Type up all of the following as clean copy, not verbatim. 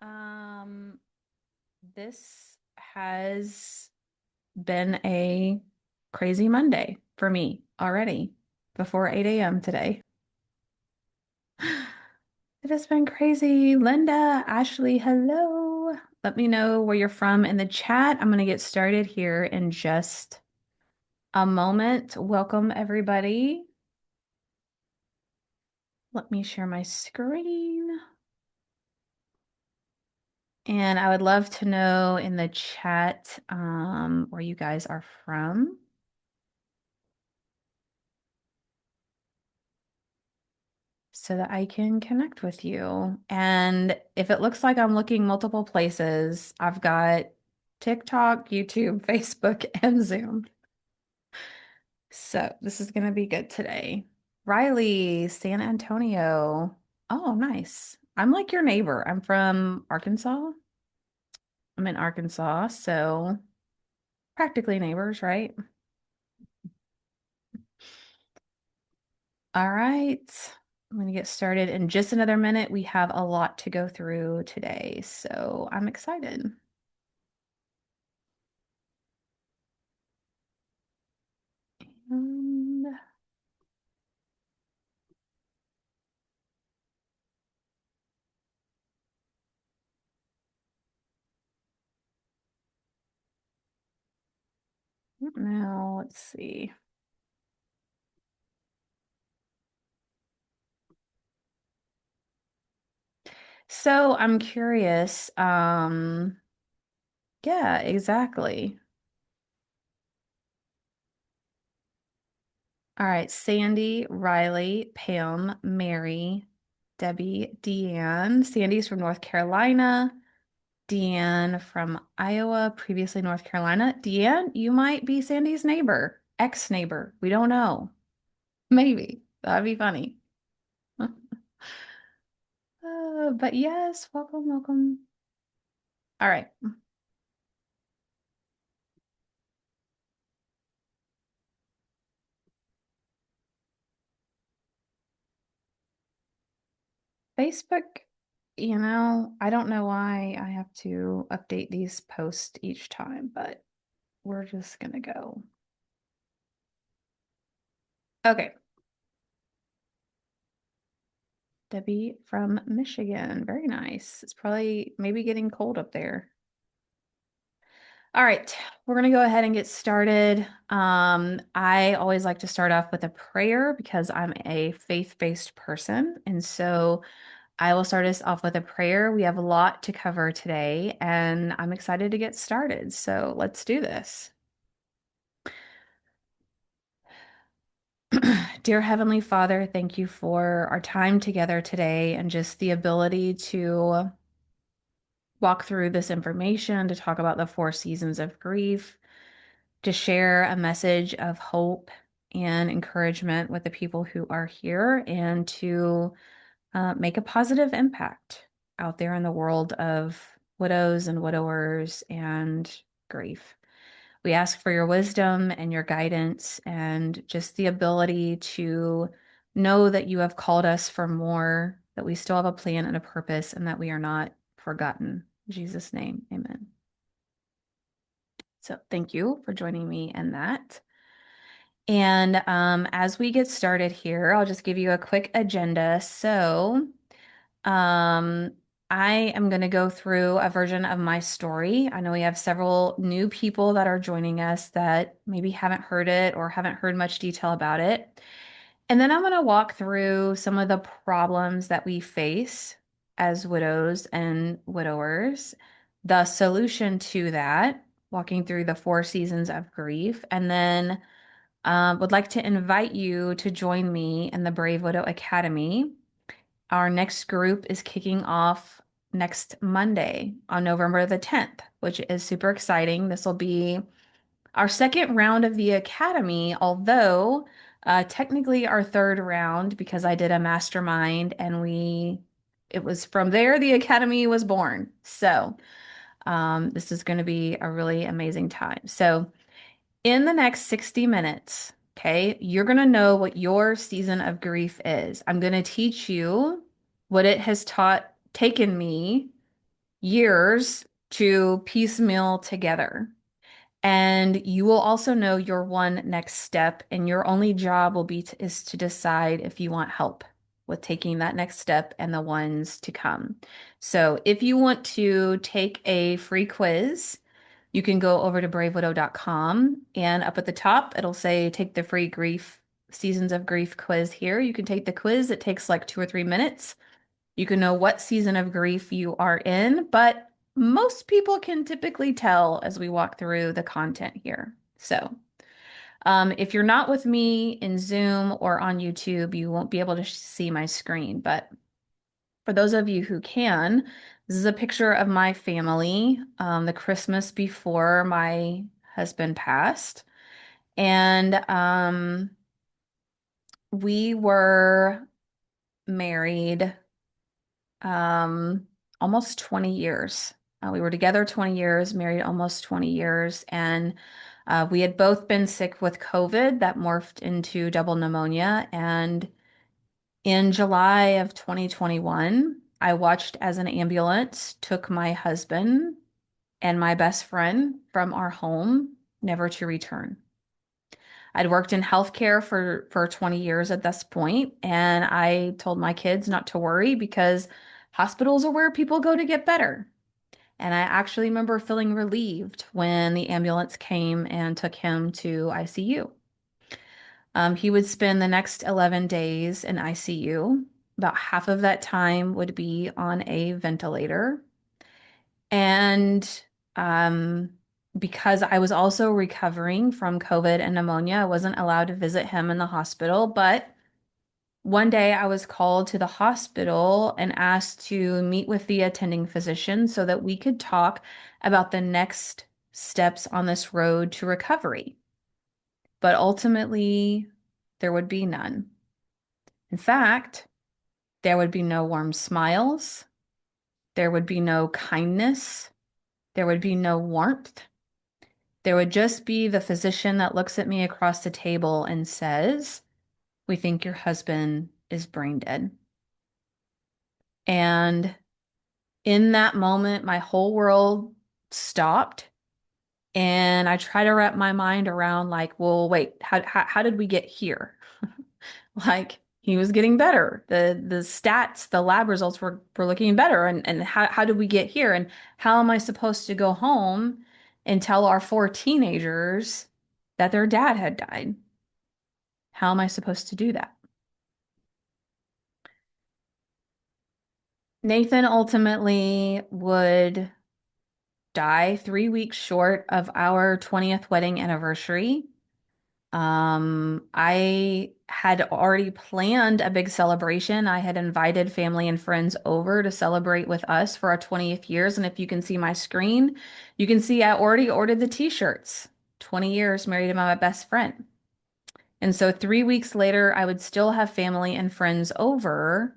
Um, this has been a crazy Monday for me already before 8 a.m. today. It has been crazy. Linda, Ashley, hello. Let me know where you're from in the chat. I'm going to get started here in just a moment. Welcome, everybody. Let me share my screen. And I would love to know in the chat where you guys are from, so that I can connect with you. And if it looks like I'm looking multiple places, I've got TikTok, YouTube, Facebook, and Zoom. So this is going to be good today. Riley, San Antonio. Oh, nice. I'm like your neighbor. I'm from Arkansas. I'm in Arkansas, so practically neighbors, right? All right. I'm going to get started in just another minute. We have a lot to go through today, so I'm excited. And now let's see. So I'm curious. Yeah, exactly. All right, Sandy, Riley, Pam, Mary, Debbie, Deanne. Sandy's from North Carolina. Deanne from Iowa, previously North Carolina. Deanne, you might be Sandy's neighbor, ex-neighbor. We don't know. Maybe. That'd be funny. But yes, welcome, welcome. All right. Facebook, I don't know why I have to update these posts each time, but we're just gonna go. Okay. Debbie from Michigan. Very nice. It's probably maybe getting cold up there. All right, we're going to go ahead and get started. I always like to start off with a prayer because I'm a faith-based person. And so I will start us off with a prayer. We have a lot to cover today, and I'm excited to get started. So let's do this. Dear Heavenly Father, thank you for our time together today and just the ability to walk through this information, to talk about the four seasons of grief, to share a message of hope and encouragement with the people who are here, and to make a positive impact out there in the world of widows and widowers and grief. We ask for your wisdom and your guidance and just the ability to know that you have called us for more, that we still have a plan and a purpose, and that we are not forgotten. In Jesus' name, amen. So thank you for joining me in that. And as we get started here, I'll just give you a quick agenda. So, um, I am going to go through a version of my story. I know we have several new people that are joining us that maybe haven't heard it or haven't heard much detail about it. And then I'm going to walk through some of the problems that we face as widows and widowers, the solution to that, walking through the four seasons of grief, and then would like to invite you to join me in the Brave Widow Academy. Our next group is kicking off next Monday on November the 10th, which is super exciting. This will be our second round of the Academy, although technically our third round because I did a mastermind and it was from there the Academy was born. So this is going to be a really amazing time. So in the next 60 minutes, okay, you're going to know what your season of grief is. I'm going to teach you what it has taken me years to piecemeal together. And you will also know your one next step, and your only job will be is to decide if you want help with taking that next step and the ones to come. So if you want to take a free quiz, you can go over to bravewidow.com, and up at the top, it'll say take the free grief seasons of grief quiz here. You can take the quiz. It takes like 2 or 3 minutes. You can know what season of grief you are in, but most people can typically tell as we walk through the content here. So, if you're not with me in Zoom or on YouTube, you won't be able to see my screen. But for those of you who can, this is a picture of my family, the Christmas before my husband passed. And we were married um, almost 20 years. We were together 20 years, married almost 20 years, and we had both been sick with COVID that morphed into double pneumonia. And in July of 2021, I watched as an ambulance took my husband and my best friend from our home, never to return. I'd worked in healthcare for 20 years at this point, and I told my kids not to worry because hospitals are where people go to get better. And I actually remember feeling relieved when the ambulance came and took him to ICU. He would spend the next 11 days in ICU. About half of that time would be on a ventilator. And um, because I was also recovering from COVID and pneumonia, I wasn't allowed to visit him in the hospital. But one day I was called to the hospital and asked to meet with the attending physician so that we could talk about the next steps on this road to recovery. But ultimately, there would be none. In fact, there would be no warm smiles. There would be no kindness. There would be no warmth. There would just be the physician that looks at me across the table and says, "We think your husband is brain dead." And in that moment, my whole world stopped. And I try to wrap my mind around, like, well, wait, how did we get here? Like, he was getting better. The stats, the lab results were looking better. And how did we get here? And how am I supposed to go home and tell our four teenagers that their dad had died? How am I supposed to do that? Nathan ultimately would die 3 weeks short of our 20th wedding anniversary. I had already planned a big celebration. I had invited family and friends over to celebrate with us for our 20th years. And if you can see my screen, you can see I already ordered the t-shirts. 20 years married to my best friend. And so 3 weeks later, I would still have family and friends over,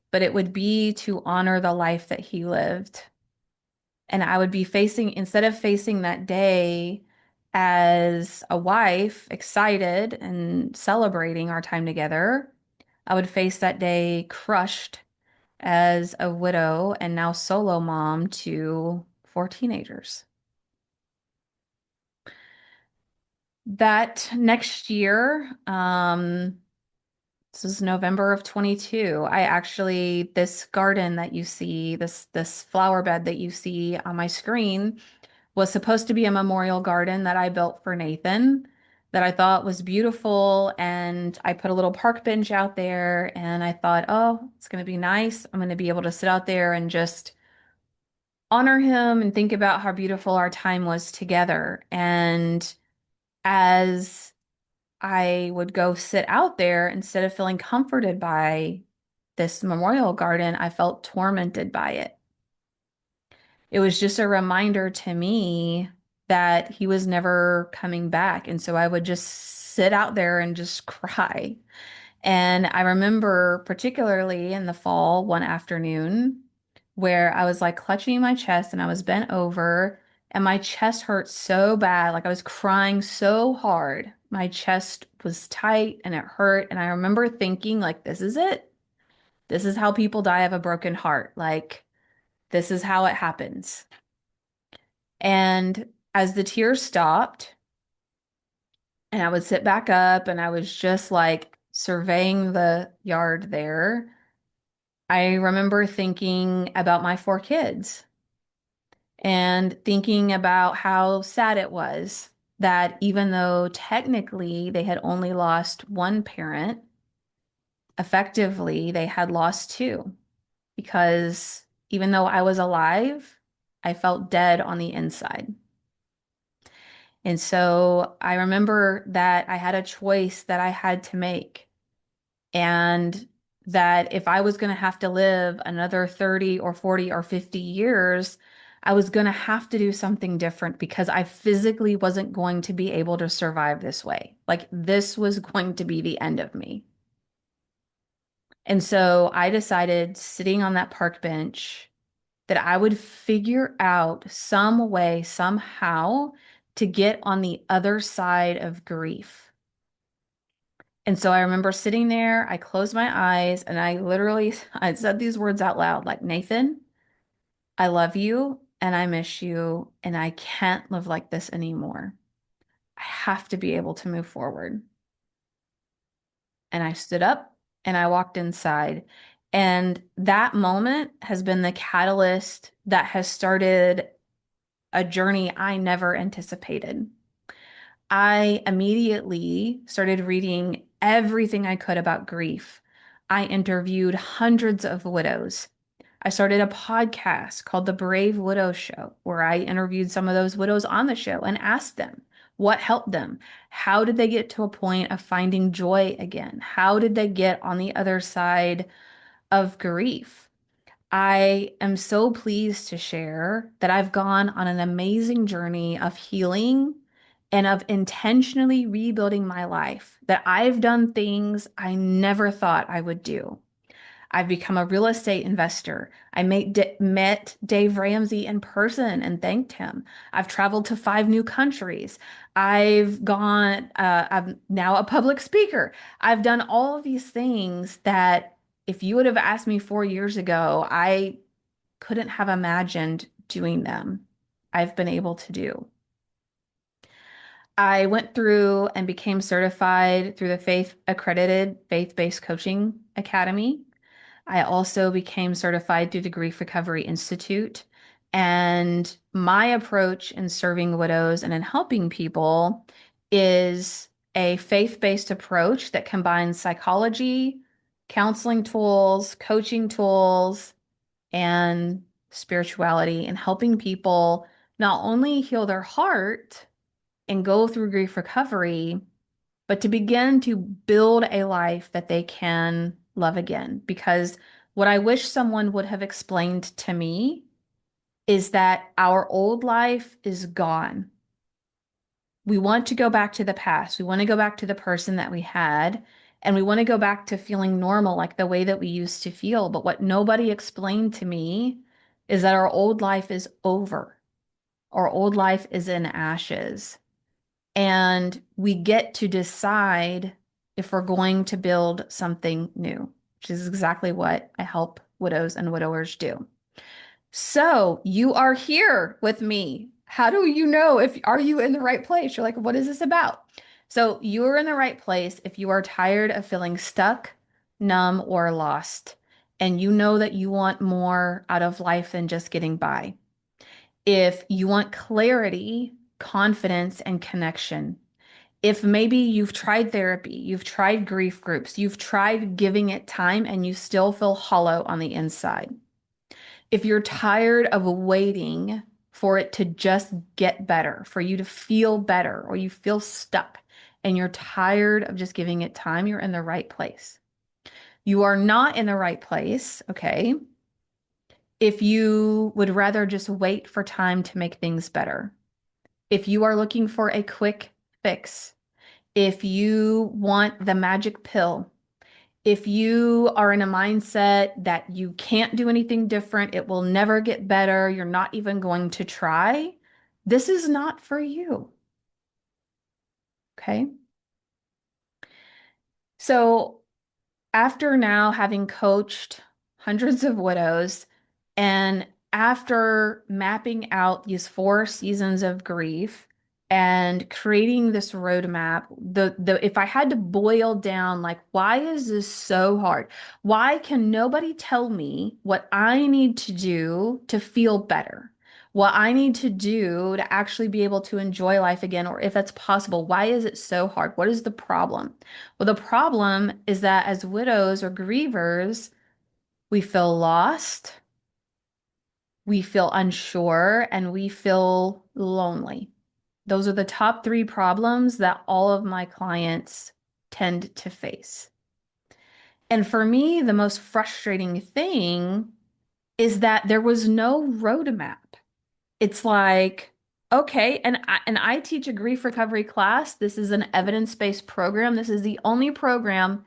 but it would be to honor the life that he lived. And I would be facing, instead of facing that day as a wife, excited and celebrating our time together, I would face that day crushed as a widow and now solo mom to four teenagers. That next year, this is November of 22. I actually, this garden that you see, this flower bed that you see on my screen was supposed to be a memorial garden that I built for Nathan that I thought was beautiful. And I put a little park bench out there and I thought, oh, it's going to be nice. I'm going to be able to sit out there and just honor him and think about how beautiful our time was together. And as I would go sit out there, instead of feeling comforted by this memorial garden, I felt tormented by it. It was just a reminder to me that he was never coming back. And so I would just sit out there and just cry. And I remember particularly in the fall one afternoon where I was like clutching my chest and I was bent over and my chest hurt so bad. Like I was crying so hard. My chest was tight and it hurt. And I remember thinking, like, this is it. This is how people die of a broken heart. Like, This is how it happens. And as the tears stopped, and I would sit back up and I was just like surveying the yard there, I remember thinking about my four kids and thinking about how sad it was that even though technically they had only lost one parent, effectively they had lost two because even though I was alive, I felt dead on the inside. And so I remember that I had a choice that I had to make, and that if I was going to have to live another 30 or 40 or 50 years, I was going to have to do something different because I physically wasn't going to be able to survive this way. Like this was going to be the end of me. And so I decided sitting on that park bench that I would figure out some way, somehow, to get on the other side of grief. And so I remember sitting there, I closed my eyes and I literally I said these words out loud like, Nathan, I love you and I miss you and I can't live like this anymore. I have to be able to move forward. And I stood up and I walked inside. And that moment has been the catalyst that has started a journey I never anticipated. I immediately started reading everything I could about grief. I interviewed hundreds of widows. I started a podcast called The Brave Widow Show, where I interviewed some of those widows on the show and asked them what helped them. How did they get to a point of finding joy again? How did they get on the other side of grief? I am so pleased to share that I've gone on an amazing journey of healing and of intentionally rebuilding my life, that I've done things I never thought I would do. I've become a real estate investor. Met Dave Ramsey in person and thanked him. I've traveled to 5 new countries. I'm now a public speaker. I've done all of these things that if you would have asked me 4 years ago, I couldn't have imagined doing them. I've been able to do. I went through and became certified through the faith accredited faith-based coaching academy. I also became certified through the Grief Recovery Institute. And my approach in serving widows and in helping people is a faith-based approach that combines psychology, counseling tools, coaching tools, and spirituality, and helping people not only heal their heart and go through grief recovery, but to begin to build a life that they can love again. Because what I wish someone would have explained to me is that our old life is gone. We want to go back to the past. We want to go back to the person that we had, and we want to go back to feeling normal, like the way that we used to feel. But what nobody explained to me is that our old life is over. Our old life is in ashes. And we get to decide if we're going to build something new, which is exactly what I help widows and widowers do. So you are here with me. How do you know if are you in the right place? You're like, what is this about? So you are in the right place if you are tired of feeling stuck, numb, or lost, and you know that you want more out of life than just getting by. If you want clarity, confidence, and connection, if maybe you've tried therapy, you've tried grief groups, you've tried giving it time and you still feel hollow on the inside. If you're tired of waiting for it to just get better, for you to feel better, or you feel stuck and you're tired of just giving it time, you're in the right place. You are not in the right place, okay, if you would rather just wait for time to make things better. If you are looking for a quick fix, if you want the magic pill, if you are in a mindset that you can't do anything different, it will never get better, you're not even going to try, this is not for you. Okay. So after now having coached hundreds of widows and after mapping out these 4 seasons of grief and creating this roadmap, the if I had to boil down, like, why is this so hard? Why can nobody tell me what I need to do to feel better? What I need to do to actually be able to enjoy life again, or if that's possible, why is it so hard? What is the problem? Well, the problem is that as widows or grievers, we feel lost, we feel unsure, and we feel lonely. Those are the top 3 problems that all of my clients tend to face. And for me, the most frustrating thing is that there was no roadmap. It's like, okay, and I teach a grief recovery class. This is an evidence-based program. This is the only program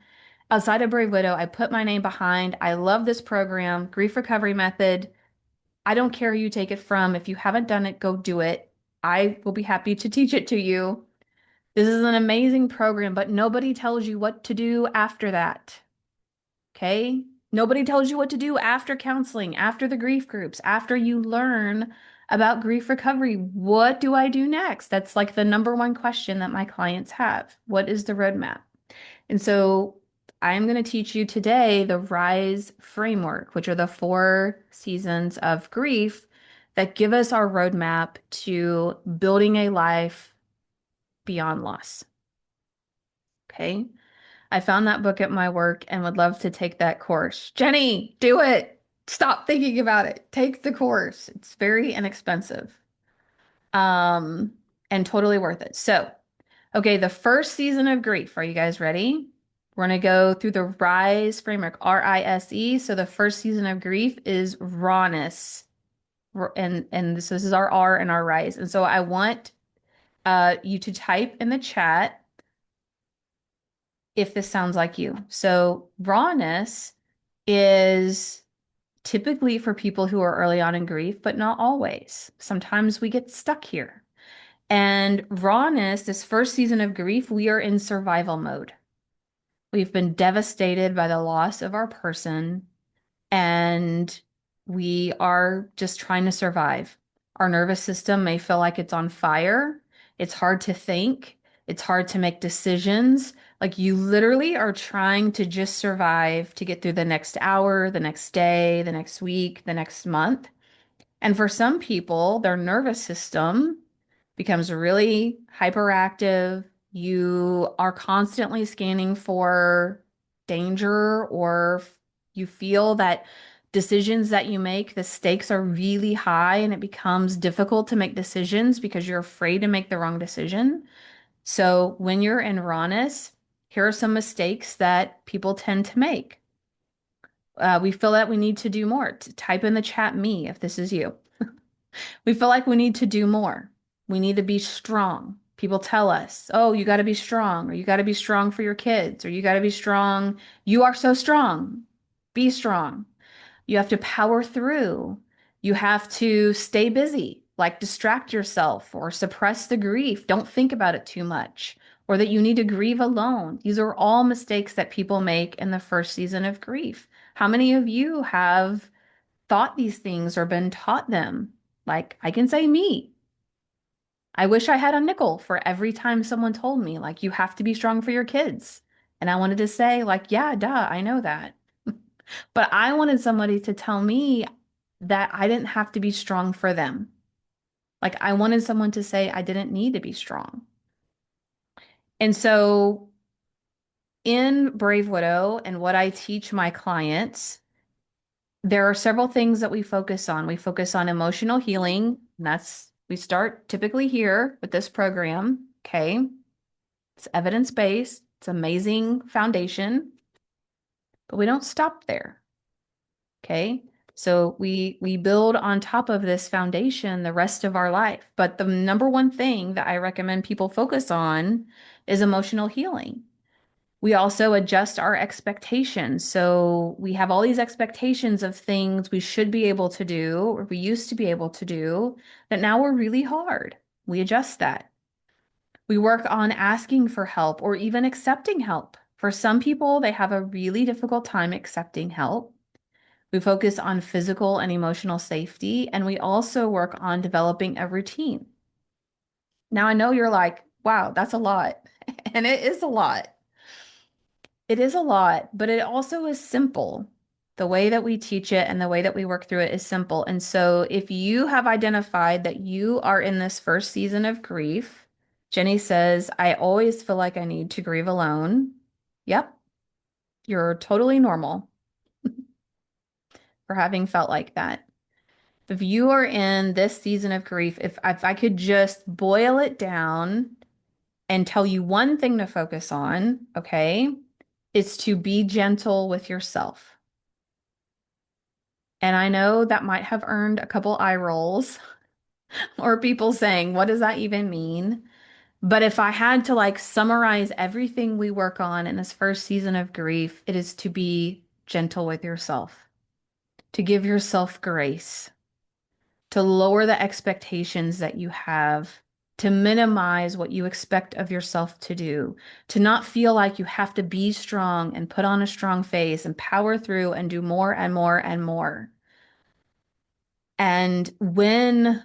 outside of Brave Widow I put my name behind. I love this program, grief recovery method. I don't care who you take it from. If you haven't done it, go do it. I will be happy to teach it to you. This is an amazing program, but nobody tells you what to do after that. Okay? Nobody tells you what to do after counseling, after the grief groups, after you learn about grief recovery. What do I do next? That's like the number one question that my clients have. What is the roadmap? And so I'm going to teach you today the RISE framework, which are the 4 seasons of grief that give us our roadmap to building a life beyond loss. Okay. I found that book at my work and would love to take that course. Jenny, do it. Stop thinking about it. Take the course. It's very inexpensive. Um, and totally worth it. So, okay, the first season of grief. Are you guys ready? We're going to go through the RISE framework, RISE. So the first season of grief is rawness. And this is our R and our RISE. And so I want you to type in the chat if this sounds like you. So rawness is typically for people who are early on in grief, but not always. Sometimes we get stuck here. And rawness, this first season of grief, we are in survival mode. We've been devastated by the loss of our person, and we are just trying to survive. Our nervous system may feel like it's on fire. It's hard to think. It's hard to make decisions. Like you literally are trying to just survive to get through the next hour, the next day, the next week, the next month. And for some people, their nervous system becomes really hyperactive. You are constantly scanning for danger, or you feel that decisions that you make, the stakes are really high and it becomes difficult to make decisions because you're afraid to make the wrong decision. So when you're in rawness, here are some mistakes that people tend to make. We feel that we need to do more. Type in the chat me if this is you. We feel like we need to do more. We need to be strong. People tell us, oh, you got to be strong, or you got to be strong for your kids, or you got to be strong. You are so strong. Be strong. You have to power through. You have to stay busy, like distract yourself or suppress the grief. Don't think about it too much, or that you need to grieve alone. These are all mistakes that people make in the first season of grief. How many of you have thought these things or been taught them? Like, I can say me. I wish I had a nickel for every time someone told me, like, you have to be strong for your kids. And I wanted to say, like, yeah, duh, I know that. But I wanted somebody to tell me that I didn't have to be strong for them. Like, I wanted someone to say I didn't need to be strong. And so in Brave Widow and what I teach my clients, there are several things that we focus on. We focus on emotional healing, and we start typically here with this program. Okay. It's evidence-based, it's amazing foundation, but we don't stop there. Okay. So we build on top of this foundation the rest of our life. But the number one thing that I recommend people focus on is emotional healing. We also adjust our expectations. So we have all these expectations of things we should be able to do, or we used to be able to do, that now we're really hard. We adjust that. We work on asking for help or even accepting help. For some people, they have a really difficult time accepting help. We focus on physical and emotional safety, and we also work on developing a routine. Now, I know you're like, wow, that's a lot. And it is a lot. It is a lot, but it also is simple. The way that we teach it and the way that we work through it is simple. And so, if you have identified that you are in this first season of grief, Jenny says, I always feel like I need to grieve alone. Yep, you're totally normal for having felt like that. If you are in this season of grief, if I could just boil it down and tell you one thing to focus on, okay, it's to be gentle with yourself. And I know that might have earned a couple eye rolls or people saying, what does that even mean? But if I had to like summarize everything we work on in this first season of grief, it is to be gentle with yourself, to give yourself grace, to lower the expectations that you have, to minimize what you expect of yourself to do, to not feel like you have to be strong and put on a strong face and power through and do more and more and more. And when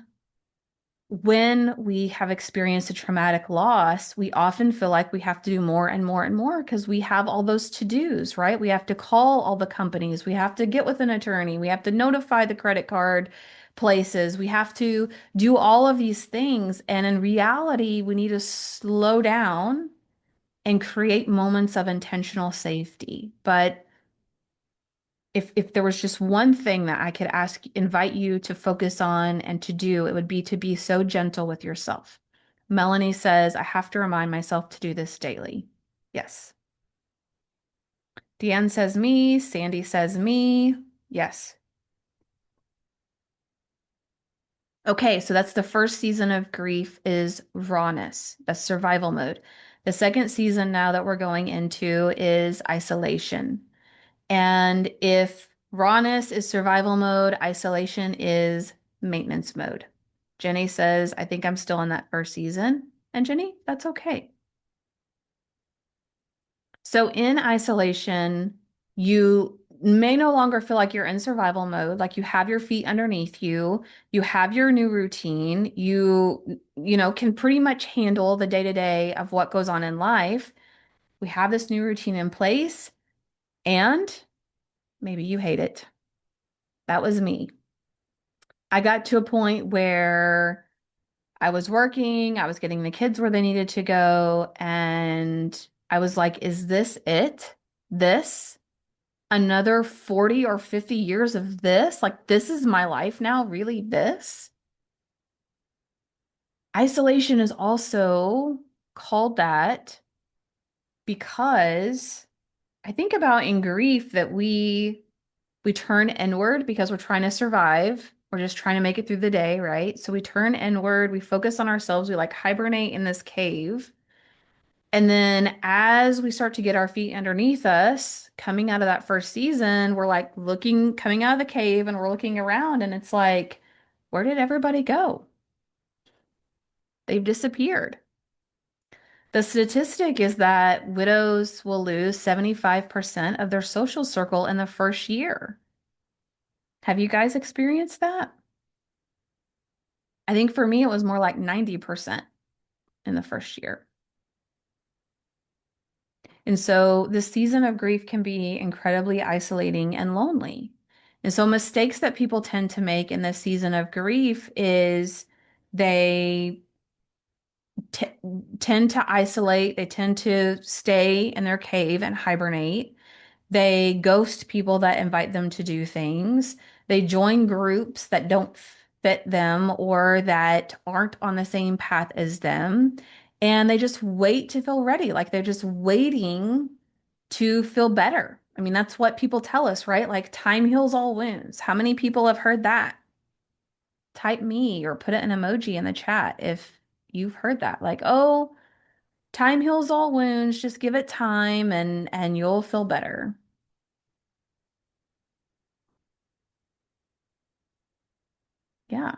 we have experienced a traumatic loss, we often feel like we have to do more and more and more because we have all those to-dos, right? We have to call all the companies, we have to get with an attorney, we have to notify the credit card places, we have to do all of these things. And in reality, we need to slow down and create moments of intentional safety. But if there was just one thing that I could invite you to focus on and to do, it would be to be so gentle with yourself. Melanie says, I have to remind myself to do this daily. Yes. Deanne says me. Sandy says me. Yes. Okay, so that's the first season of grief is rawness. That's survival mode. The second season now that we're going into is isolation. And if rawness is survival mode, isolation is maintenance mode. Jenny says, I think I'm still in that first season. And Jenny, that's okay. So in isolation, you may no longer feel like you're in survival mode, like you have your feet underneath you, you have your new routine, you can pretty much handle the day-to-day of what goes on in life. We have this new routine in place, and maybe you hate it. That was me. I got to a point where I was working, I was getting the kids where they needed to go, and I was like, is this it? This? Another 40 or 50 years of this? Like, this is my life now? Really, this? Isolation is also called that because I think about in grief that we turn inward because we're trying to survive. We're just trying to make it through the day, right? So we turn inward, we focus on ourselves, we like hibernate in this cave. And then as we start to get our feet underneath us, coming out of that first season, we're like coming out of the cave and we're looking around and it's like, where did everybody go? They've disappeared. The statistic is that widows will lose 75% of their social circle in the first year. Have you guys experienced that? I think for me, it was more like 90% in the first year. And so the season of grief can be incredibly isolating and lonely. And so mistakes that people tend to make in this season of grief is they t tend to isolate, they tend to stay in their cave and hibernate. They ghost people that invite them to do things. They join groups that don't fit them or that aren't on the same path as them. And they just wait to feel ready. Like they're just waiting to feel better. I mean, that's what people tell us, right? Like time heals all wounds. How many people have heard that? Type me or put an emoji in the chat if you've heard that. Like, oh, time heals all wounds. Just give it time and you'll feel better. Yeah.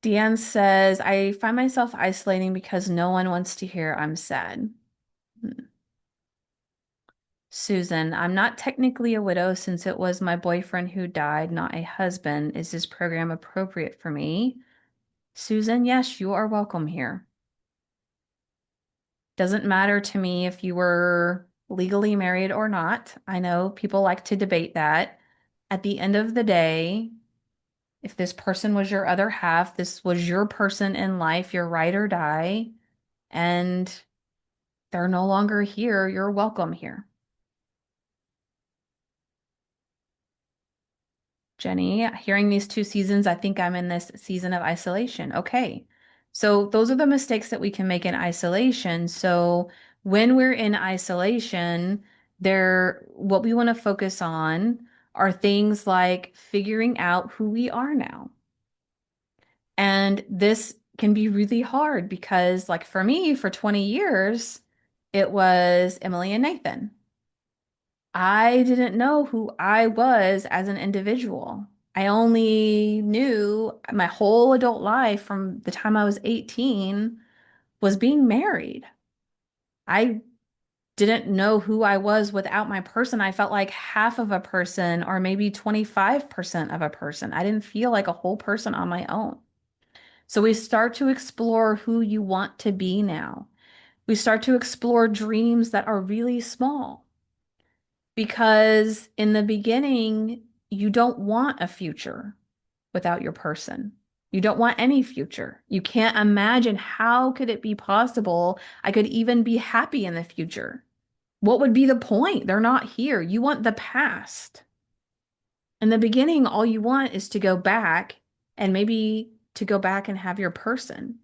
Deanne says, I find myself isolating because no one wants to hear I'm sad. Hmm. Susan, I'm not technically a widow since it was my boyfriend who died, not a husband. Is this program appropriate for me? Susan, yes, you are welcome here. Doesn't matter to me if you were legally married or not. I know people like to debate that. At the end of the day, if this person was your other half, this was your person in life, your ride or die, and they're no longer here, you're welcome here. Jenny, hearing these 2 seasons, I think I'm in this season of isolation. Okay. So those are the mistakes that we can make in isolation. So when we're in isolation, what we want to focus on are things like figuring out who we are now. And this can be really hard because, like for me, for 20 years, it was Emily and Nathan. I didn't know who I was as an individual. I only knew my whole adult life from the time I was 18 was being married. I didn't know who I was without my person. I felt like half of a person or maybe 25% of a person. I didn't feel like a whole person on my own. So we start to explore who you want to be now. We start to explore dreams that are really small. Because in the beginning, you don't want a future without your person. You don't want any future. You can't imagine how could it be possible I could even be happy in the future. What would be the point? They're not here. You want the past. In the beginning, all you want is to go back and maybe to go back and have your person.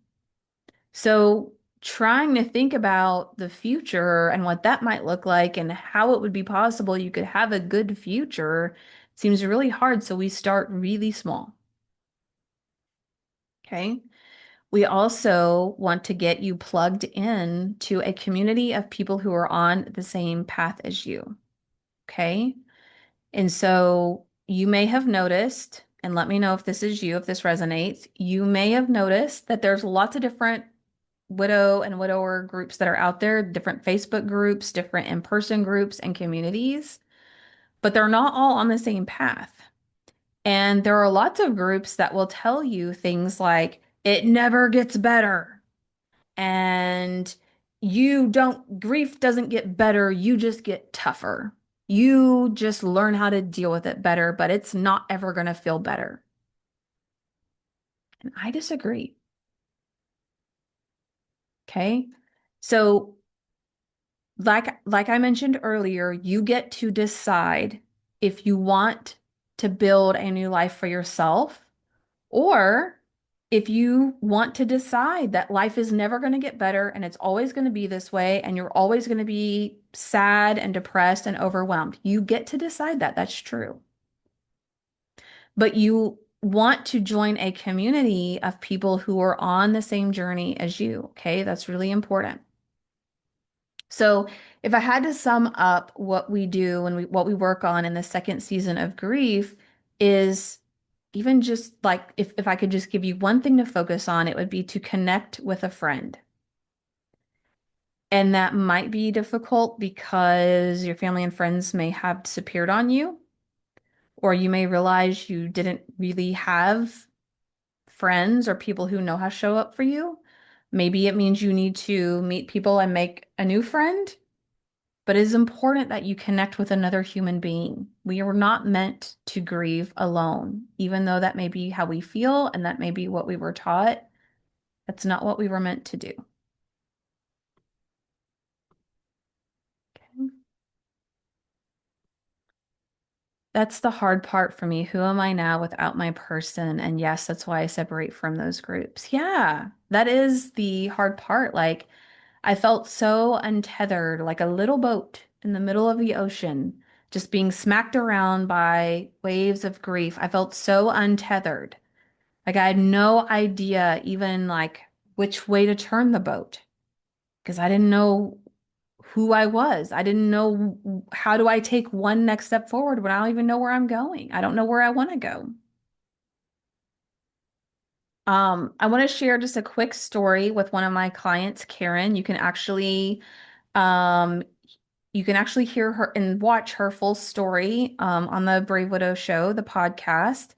So, trying to think about the future and what that might look like and how it would be possible you could have a good future seems really hard. So, we start really small. Okay. We also want to get you plugged in to a community of people who are on the same path as you. Okay. And so, you may have noticed, and let me know if this is you, if this resonates, you may have noticed that there's lots of different widow and widower groups that are out there, different Facebook groups, different in-person groups and communities, but they're not all on the same path. And there are lots of groups that will tell you things like, it never gets better. And grief doesn't get better, you just get tougher. You just learn how to deal with it better, but it's not ever going to feel better. And I disagree. Okay. So like I mentioned earlier, you get to decide if you want to build a new life for yourself or if you want to decide that life is never going to get better and it's always going to be this way and you're always going to be sad and depressed and overwhelmed. You get to decide that. That's true. But you want to join a community of people who are on the same journey as you. Okay, that's really important. So, if I had to sum up what we do and what we work on in the second season of grief is even just like if I could just give you one thing to focus on, it would be to connect with a friend. And that might be difficult because your family and friends may have disappeared on you, or you may realize you didn't really have friends or people who know how to show up for you. Maybe it means you need to meet people and make a new friend. But it is important that you connect with another human being. We are not meant to grieve alone, even though that may be how we feel and that may be what we were taught. That's not what we were meant to do. Okay. That's the hard part for me. Who am I now without my person? And yes, that's why I separate from those groups. Yeah, that is the hard part. Like, I felt so untethered, like a little boat in the middle of the ocean, just being smacked around by waves of grief. I felt so untethered. Like I had no idea even like which way to turn the boat because I didn't know who I was. I didn't know how do I take one next step forward when I don't even know where I'm going. I don't know where I want to go. I want to share just a quick story with one of my clients, Karen. You can actually um, You can actually hear her and watch her full story on the Brave Widow show, the podcast.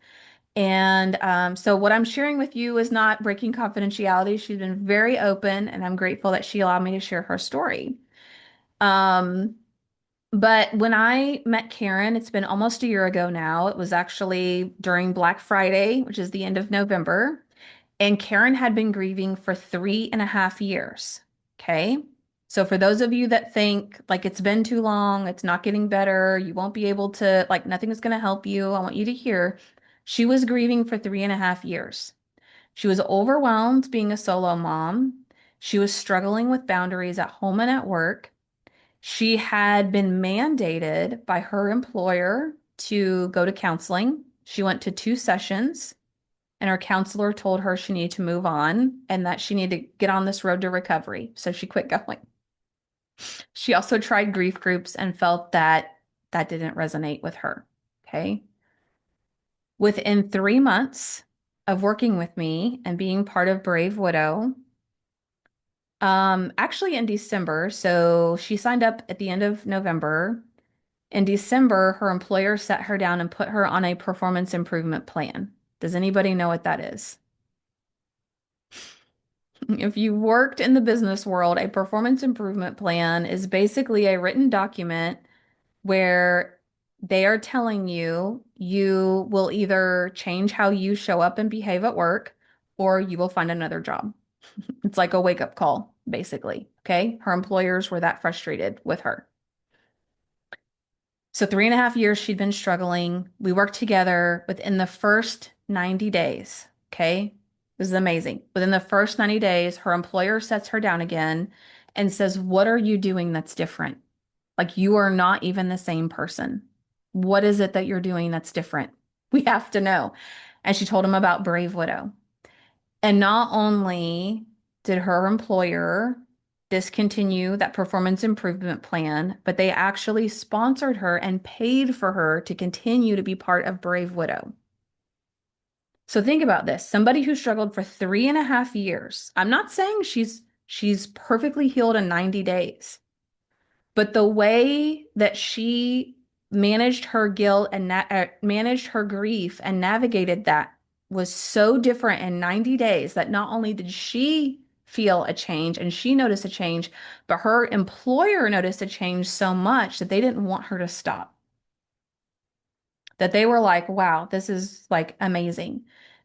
And so, what I'm sharing with you is not breaking confidentiality. She's been very open, and I'm grateful that she allowed me to share her story. Um, but when I met Karen, it's been almost a year ago now. It was actually during Black Friday, which is the end of November. And Karen had been grieving for 3.5 years. Okay. So for those of you that think like it's been too long, it's not getting better, you won't be able to, like nothing is going to help you, I want you to hear she was grieving for 3.5 years. She was overwhelmed being a solo mom. She was struggling with boundaries at home and at work. She had been mandated by her employer to go to counseling. She went to 2 sessions, and her counselor told her she needed to move on and that she needed to get on this road to recovery. So she quit going. She also tried grief groups and felt that that didn't resonate with her. Okay. Within 3 months of working with me and being part of Brave Widow, actually in December, so she signed up at the end of November. In December, her employer sat her down and put her on a performance improvement plan. Does anybody know what that is? If you worked in the business world, a performance improvement plan is basically a written document where they are telling you you will either change how you show up and behave at work or you will find another job. It's like a wake-up call, basically. Okay. Her employers were that frustrated with her. So 3.5 years she'd been struggling. We worked together within the first 90 days. Okay. This is amazing. Within the first 90 days, her employer sets her down again and says, "What are you doing that's different? Like you are not even the same person. What is it that you're doing that's different? We have to know." And she told him about Brave Widow. And not only did her employer discontinue that performance improvement plan, but they actually sponsored her and paid for her to continue to be part of Brave Widow. So think about this. Somebody who struggled for 3.5 years. I'm not saying she's perfectly healed in 90 days, but the way that she managed her guilt and managed her grief and navigated that was so different in 90 days that not only did she feel a change and she noticed a change, but her employer noticed a change so much that they didn't want her to stop. That they were like, wow, this is like amazing.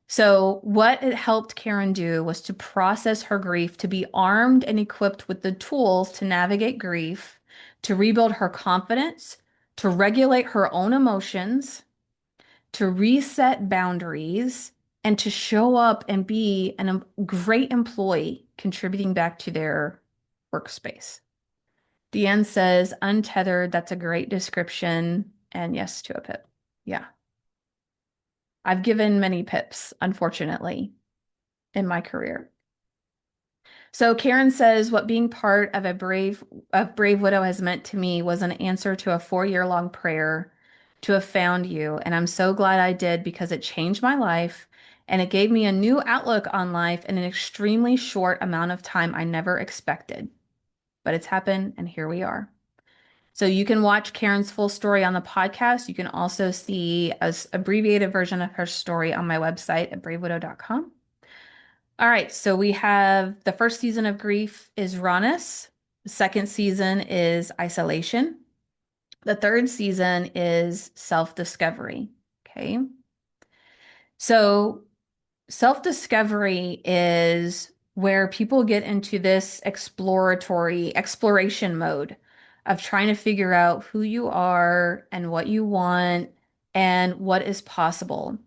So, what it helped Karen do was to process her grief, to be armed and equipped with the tools to navigate grief, to rebuild her confidence, to regulate her own emotions, to reset boundaries, and to show up and be a great employee contributing back to their workspace. Deanne says, untethered, that's a great description. And yes to a pip. Yeah. I've given many pips, unfortunately, in my career. So Karen says what being part of Brave Widow has meant to me was an answer to a 4-year long prayer to have found you. And I'm so glad I did because it changed my life and it gave me a new outlook on life in an extremely short amount of time I never expected. But it's happened and here we are. So you can watch Karen's full story on the podcast. You can also see an abbreviated version of her story on my website at bravewidow.com. All right, so we have the first season of Grief is Rawness. The second season is Isolation. The third season is Self-Discovery. Okay. So self-discovery is where people get into this exploration mode of trying to figure out who you are and what you want and what is possible.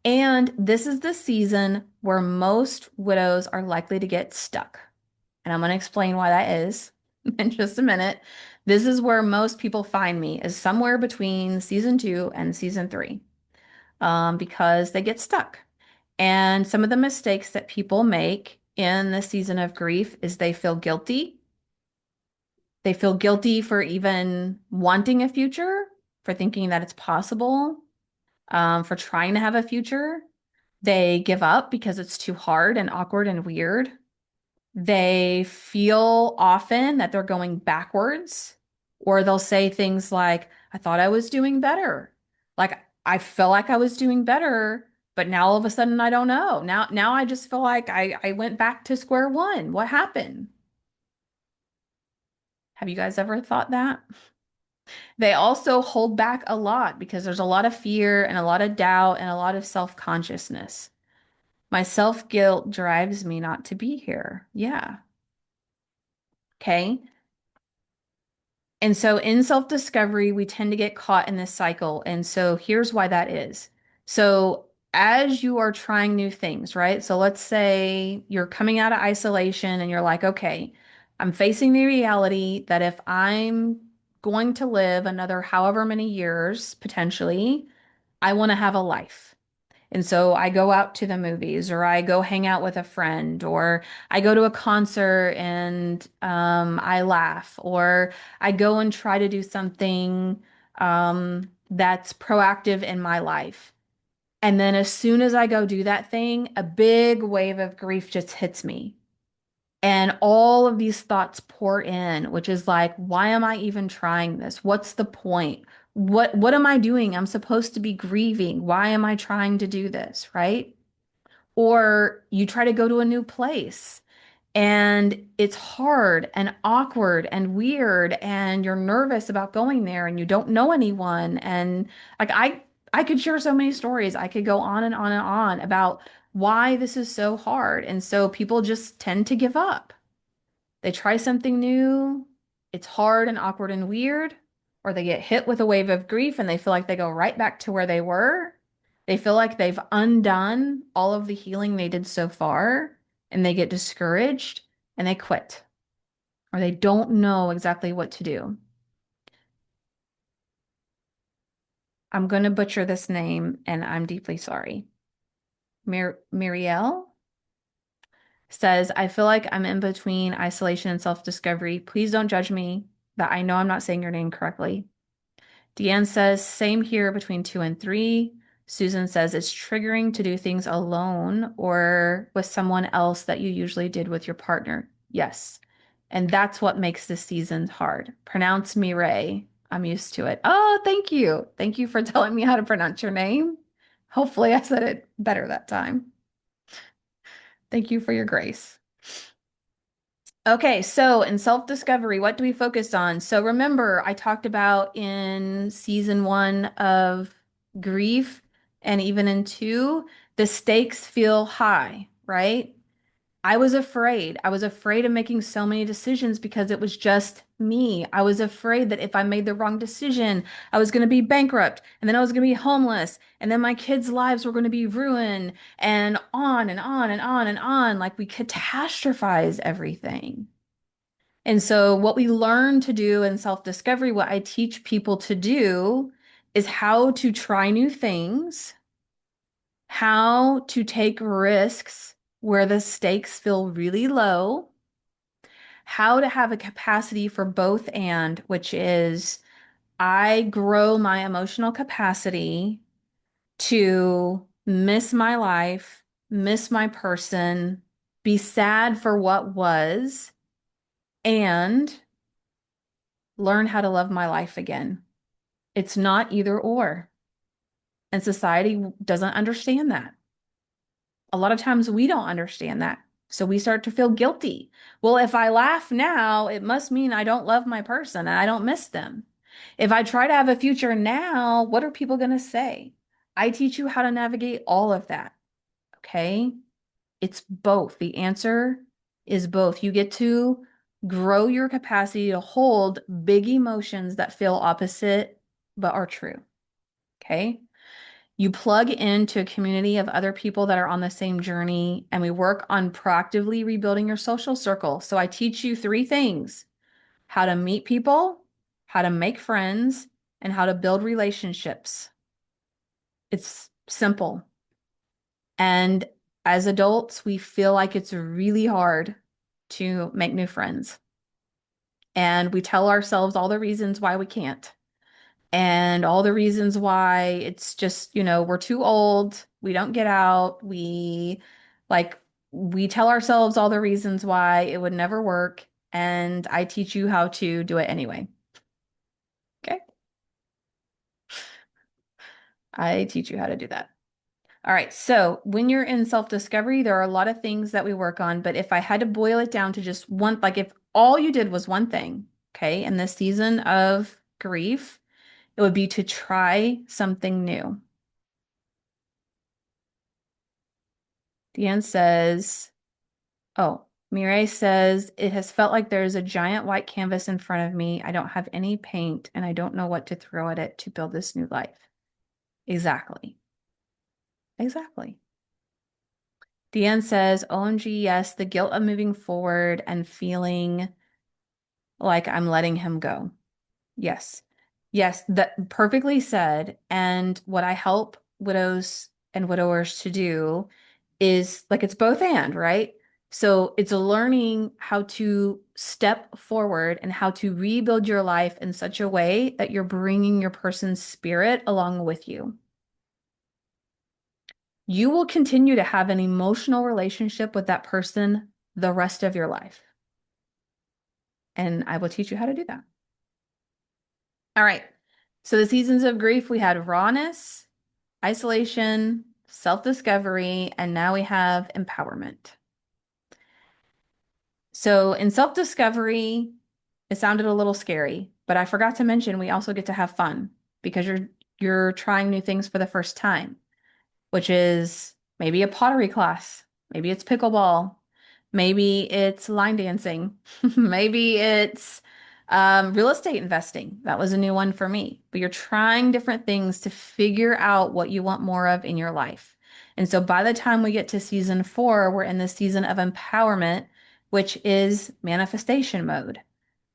And this is the season where most widows are likely to get stuck. And I'm going to explain why that is in just a minute. This is where most people find me, is somewhere between season 2 and season 3, because they get stuck. And some of the mistakes that people make in the season of grief is they feel guilty. They feel guilty for even wanting a future, for thinking that it's possible, for trying to have a future. They give up because it's too hard and awkward and weird. They feel often that they're going backwards. Or they'll say things like, I thought I was doing better. Like I felt like I was doing better, but now all of a sudden I don't know. Now I just feel like I went back to square one. What happened? Have you guys ever thought that? They also hold back a lot because there's a lot of fear and a lot of doubt and a lot of self-consciousness. My self-guilt drives me not to be here. Yeah. Okay. And so in self-discovery, we tend to get caught in this cycle. And so here's why that is. So as you are trying new things, right? So let's say you're coming out of isolation and you're like, okay, I'm facing the reality that if I'm going to live another however many years, potentially, I want to have a life. And so I go out to the movies or I go hang out with a friend or I go to a concert and I laugh or I go and try to do something that's proactive in my life. And then as soon as I go do that thing, a big wave of grief just hits me. And all of these thoughts pour in, which is like, why am I even trying this? What's the point? What am I doing? I'm supposed to be grieving. Why am I trying to do this, right? Or you try to go to a new place and it's hard and awkward and weird and you're nervous about going there and you don't know anyone and like I could share so many stories. I could go on and on and on about why this is so hard. And so people just tend to give up. They try something new, it's hard and awkward and weird, or they get hit with a wave of grief and they feel like they go right back to where they were. They feel like they've undone all of the healing they did so far, and they get discouraged and they quit, or they don't know exactly what to do. I'm going to butcher this name, and I'm deeply sorry. Mirielle says, I feel like I'm in between isolation and self-discovery. Please don't judge me that I know I'm not saying your name correctly. Deanne says, same here between 2 and 3. Susan says, it's triggering to do things alone or with someone else that you usually did with your partner. Yes. And that's what makes this season hard. Pronounce Mireille. I'm used to it. Oh, thank you. Thank you for telling me how to pronounce your name. Hopefully, I said it better that time. Thank you for your grace. Okay, so in self-discovery, what do we focus on? So remember, I talked about in season 1 of grief and even in 2, the stakes feel high, right? I was afraid. I was afraid of making so many decisions because it was just me. I was afraid that if I made the wrong decision, I was going to be bankrupt and then I was going to be homeless and then my kids' lives were going to be ruined and on and on and on and on. Like we catastrophize everything. And so, what we learn to do in self-discovery, what I teach people to do is how to try new things, how to take risks where the stakes feel really low, how to have a capacity for both and, which is I grow my emotional capacity to miss my life, miss my person, be sad for what was, and learn how to love my life again. It's not either or. And society doesn't understand that. A lot of times we don't understand that. So we start to feel guilty. Well, if I laugh now, it must mean I don't love my person and I don't miss them. If I try to have a future now, what are people going to say? I teach you how to navigate all of that. Okay. It's both. The answer is both. You get to grow your capacity to hold big emotions that feel opposite but are true. Okay. You plug into a community of other people that are on the same journey, and we work on proactively rebuilding your social circle. So I teach you 3 things: how to meet people, how to make friends, and how to build relationships. It's simple. And as adults, we feel like it's really hard to make new friends. And we tell ourselves all the reasons why we can't, and all the reasons why it's just, we're too old, we don't get out, like, we tell ourselves all the reasons why it would never work. And I teach you how to do it anyway. I teach you how to do that. All right. So when you're in self-discovery, there are a lot of things that we work on. But if I had to boil it down to just one, like if all you did was one thing, okay, in this season of grief, it would be to try something new. Deanne says, oh, Mireille says, it has felt like there is a giant white canvas in front of me. I don't have any paint and I don't know what to throw at it to build this new life. Exactly. Exactly. Deanne says, OMG, yes, the guilt of moving forward and feeling like I'm letting him go. Yes. Yes, that perfectly said. And what I help widows and widowers to do is like it's both and, right? So it's learning how to step forward and how to rebuild your life in such a way that you're bringing your person's spirit along with you. You will continue to have an emotional relationship with that person the rest of your life. And I will teach you how to do that. All right. So the seasons of grief, we had rawness, isolation, self-discovery, and now we have empowerment. So in self-discovery, it sounded a little scary, but I forgot to mention we also get to have fun because you're trying new things for the first time, which is maybe a pottery class, maybe it's pickleball, maybe it's line dancing, maybe it's real estate investing. That was a new one for me. But you're trying different things to figure out what you want more of in your life. And so by the time we get to season 4, we're in the season of empowerment, which is manifestation mode.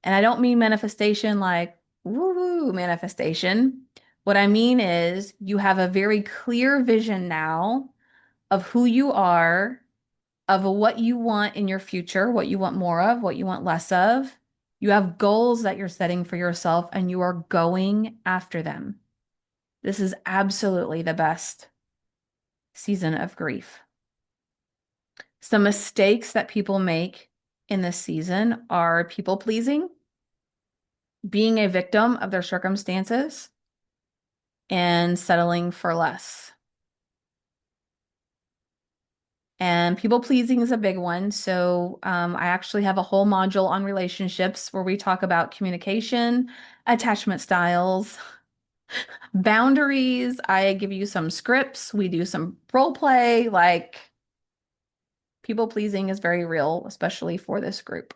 And I don't mean manifestation like woo-woo manifestation. What I mean is you have a very clear vision now of who you are, of what you want in your future, what you want more of, what you want less of. You have goals that you're setting for yourself and you are going after them. This is absolutely the best season of grief. Some mistakes that people make in this season are people pleasing, being a victim of their circumstances, and settling for less. And people pleasing is a big one. So I actually have a whole module on relationships where we talk about communication, attachment styles, boundaries. I give you some scripts. We do some role play. Like people pleasing is very real, especially for this group.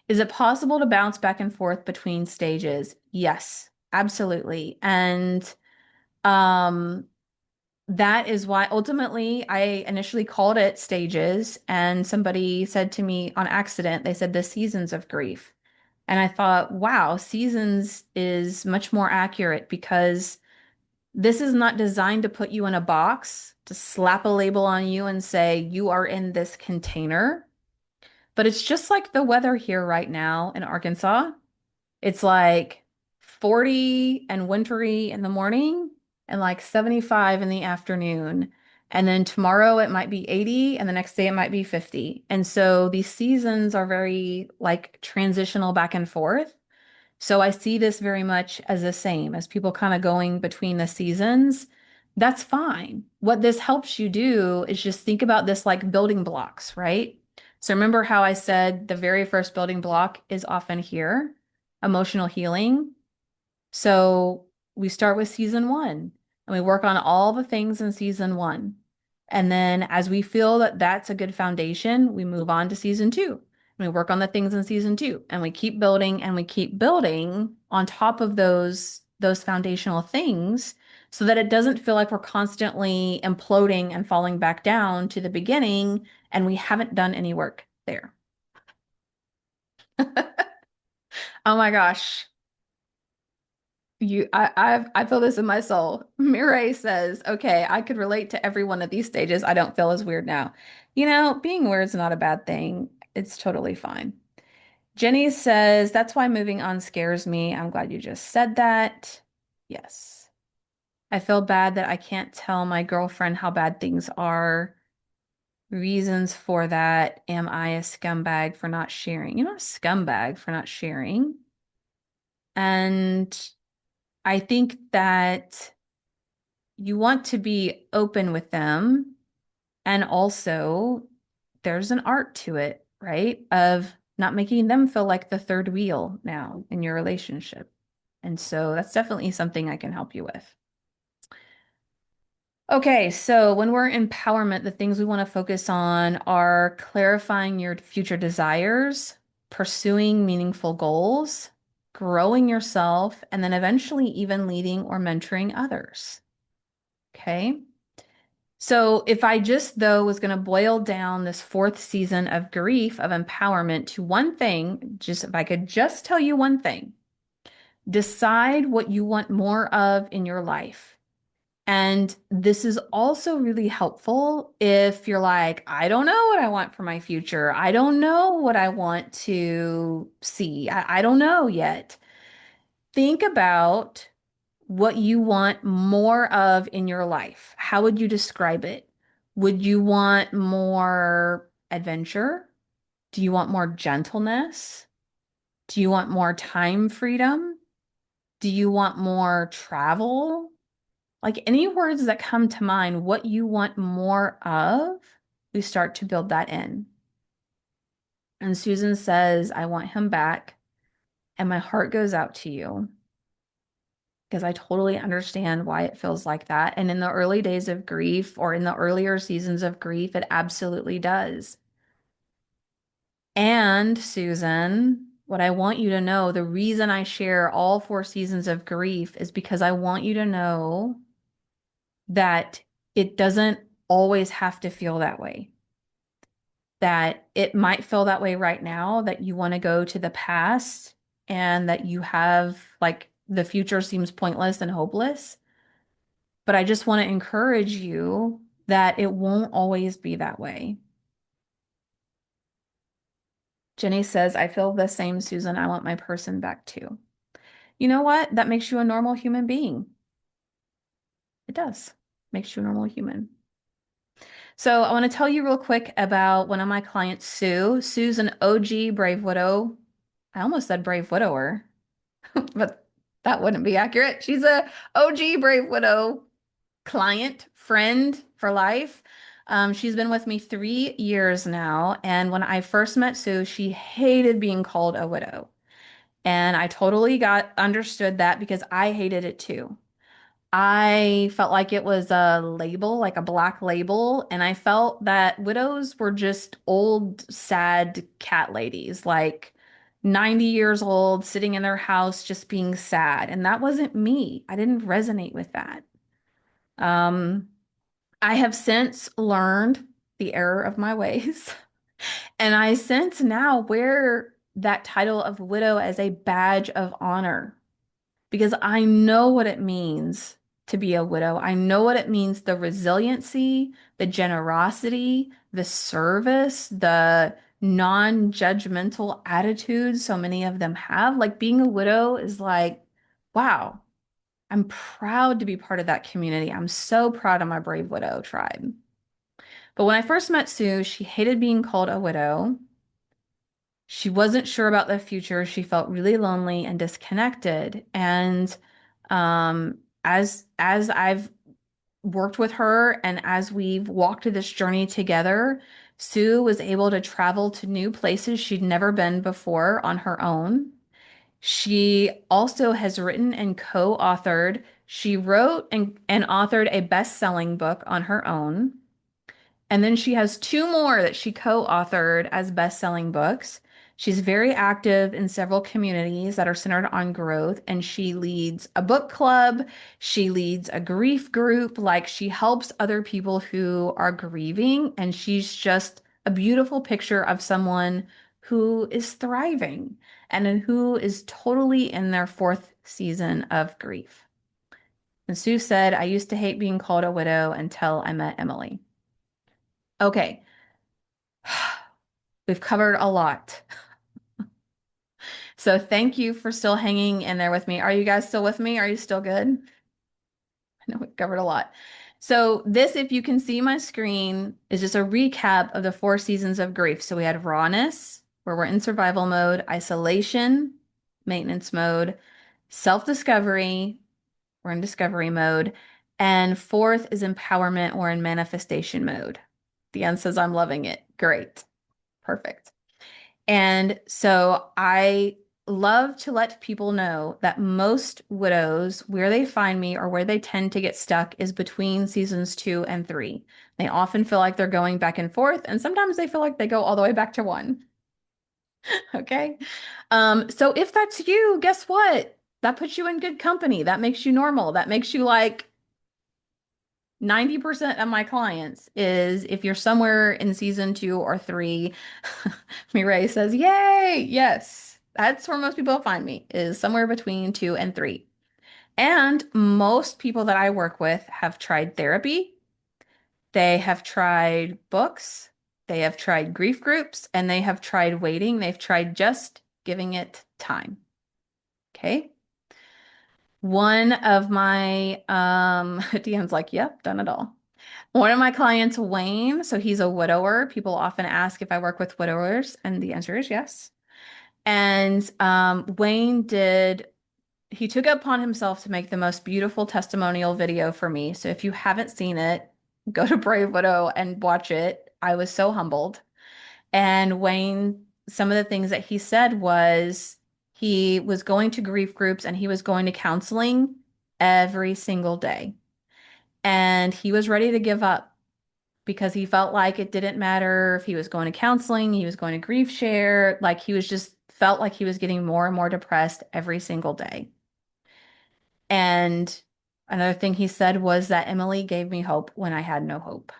Is it possible to bounce back and forth between stages? Yes, absolutely. And um, that is why ultimately I initially called it stages, and somebody said to me on accident, they said the seasons of grief. And I thought, wow, seasons is much more accurate because this is not designed to put you in a box, to slap a label on you and say you are in this container. But it's just like the weather here right now in Arkansas. It's like 40 and wintry in the morning and like 75 in the afternoon. And then tomorrow it might be 80 and the next day it might be 50. And so these seasons are very like transitional back and forth. So I see this very much as the same as people kind of going between the seasons. That's fine. What this helps you do is just think about this like building blocks, right? So remember how I said the very first building block is often here, emotional healing. So we start with season 1 and we work on all the things in season 1. And then as we feel that that's a good foundation, we move on to season 2. And we work on the things in season 2 and we keep building and we keep building on top of those foundational things so that it doesn't feel like we're constantly imploding and falling back down to the beginning and we haven't done any work there. Oh my gosh. I feel this in my soul. Mireille says, okay, I could relate to every one of these stages. I don't feel as weird now. You know, being weird is not a bad thing. It's totally fine. Jenny says, that's why moving on scares me. I'm glad you just said that. Yes. I feel bad that I can't tell my girlfriend how bad things are. Reasons for that. Am I a scumbag for not sharing? You're not a scumbag for not sharing. And I think that you want to be open with them. And also, there's an art to it, right? Of not making them feel like the third wheel now in your relationship. And so that's definitely something I can help you with. Okay, so when we're empowerment, the things we want to focus on are clarifying your future desires, pursuing meaningful goals, growing yourself, and then eventually even leading or mentoring others. Okay. So if I just, though, was going to boil down this fourth season of grief of empowerment to one thing, just if I could just tell you one thing, decide what you want more of in your life. And this is also really helpful if you're like, I don't know what I want for my future. I don't know what I want to see. I don't know yet. Think about what you want more of in your life. How would you describe it? Would you want more adventure? Do you want more gentleness? Do you want more time freedom? Do you want more travel? Like any words that come to mind, what you want more of, we start to build that in. And Susan says, I want him back. And my heart goes out to you because I totally understand why it feels like that. And in the early days of grief or in the earlier seasons of grief, it absolutely does. And Susan, what I want you to know, the reason I share all four seasons of grief is because I want you to know that it doesn't always have to feel that way. That it might feel that way right now, that you want to go to the past and that you have like the future seems pointless and hopeless. But I just want to encourage you that it won't always be that way. Jenny says, I feel the same, Susan. I want my person back too. You know what? That makes you a normal human being. It does. Makes you a normal human. So I want to tell you real quick about one of my clients, Sue. Sue's an OG Brave Widow. I almost said Brave Widower, but that wouldn't be accurate. She's a OG Brave Widow client, friend for life. She's been with me 3 years now. And when I first met Sue, she hated being called a widow. And I totally got understood that because I hated it too. I felt like it was a label, like a black label, and I felt that widows were just old, sad cat ladies, like 90 years old, sitting in their house, just being sad. And that wasn't me. I didn't resonate with that. Um, I have since learned the error of my ways, and I since now wear that title of widow as a badge of honor because I know what it means to be a widow. I know what it means, the resiliency, the generosity, the service, the non-judgmental attitude so many of them have. Like being a widow is like, wow, I'm proud to be part of that community. I'm so proud of my Brave Widow tribe. But when I first met Sue, she hated being called a widow. She wasn't sure about the future. She felt really lonely and disconnected. And as I've worked with her and as we've walked this journey together, Sue was able to travel to new places she'd never been before on her own. She also has written and co-authored. She wrote and authored a best-selling book on her own. And then she has two more that she co-authored as best-selling books. She's very active in several communities that are centered on growth, and she leads a book club. She leads a grief group. Like she helps other people who are grieving, and she's just a beautiful picture of someone who is thriving and who is totally in their fourth season of grief. And Sue said, I used to hate being called a widow until I met Emily. Okay. We've covered a lot. So thank you for still hanging in there with me. Are you guys still with me? Are you still good? I know we covered a lot. So this, if you can see my screen, is just a recap of the four seasons of grief. So we had rawness, where we're in survival mode, isolation, maintenance mode, self-discovery, we're in discovery mode, And fourth is empowerment or in manifestation mode. Deanne says, I'm loving it. Great. Perfect. And so I love to let people know that most widows, where they find me or where they tend to get stuck is between seasons 2 and 3. They often feel like they're going back and forth, and sometimes they feel like they go all the way back to 1. Okay. So if that's you, guess what? That puts you in good company. That makes you normal. That makes you like 90% of my clients is if you're somewhere in season 2 or 3, Mireille says, Yay! Yes. That's where most people find me, is somewhere between 2 and 3. And most people that I work with have tried therapy, they have tried books, they have tried grief groups, and they have tried waiting. They've tried just giving it time. Okay. One of my DM's like, yep, done it all. One of my clients, Wayne, so he's a widower. People often ask if I work with widowers, and the answer is yes. And Wayne he took it upon himself to make the most beautiful testimonial video for me. So if you haven't seen it, go to Brave Widow and watch it. I was so humbled. And Wayne, some of the things that he said was he was going to grief groups and he was going to counseling every single day. And he was ready to give up because he felt like it didn't matter if he was going to counseling, he was going to grief share, like he was just felt like he was getting more and more depressed every single day. And another thing he said was that Emily gave me hope when I had no hope.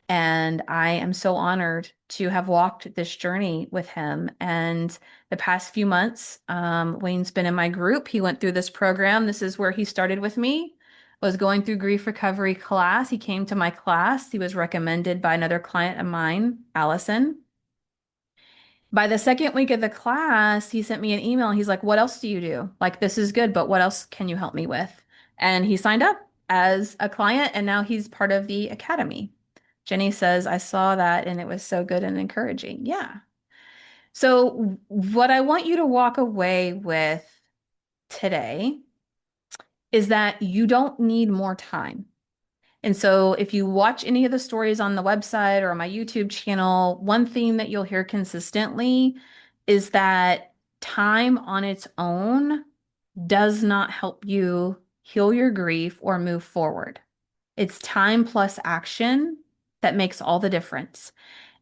And I am so honored to have walked this journey with him. And the past few months, Wayne's been in my group. He went through this program. This is where he started with me, was going through grief recovery class. He came to my class. He was recommended by another client of mine, Allison. By the second week of the class, he sent me an email. He's like, what else do you do? Like, this is good, but what else can you help me with? And he signed up as a client, and now he's part of the academy. Jenny says, I saw that and it was so good and encouraging. Yeah. So, what I want you to walk away with today is that you don't need more time. And so, if you watch any of the stories on the website or on my YouTube channel, one theme that you'll hear consistently is that time on its own does not help you heal your grief or move forward. It's time plus action that makes all the difference.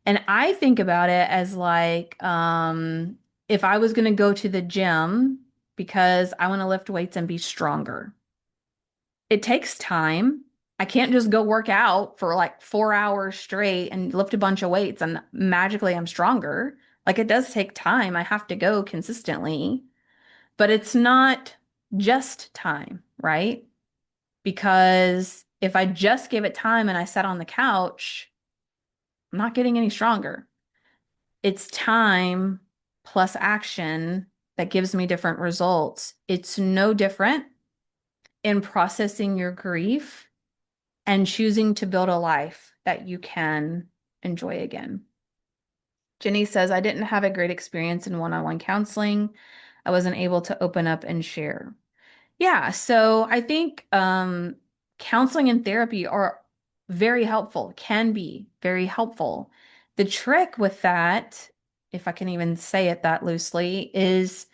And I think about it as like, if I was going to go to the gym because I want to lift weights and be stronger, it takes time. I can't just go work out for like 4 hours straight and lift a bunch of weights and magically I'm stronger. Like it does take time. I have to go consistently, but it's not just time, right? Because if I just gave it time and I sat on the couch, I'm not getting any stronger. It's time plus action that gives me different results. It's no different in processing your grief and choosing to build a life that you can enjoy again. Jenny says, I didn't have a great experience in one-on-one counseling. I wasn't able to open up and share. Yeah, so I think counseling and therapy are very helpful, can be very helpful. The trick with that, if I can even say it that loosely, is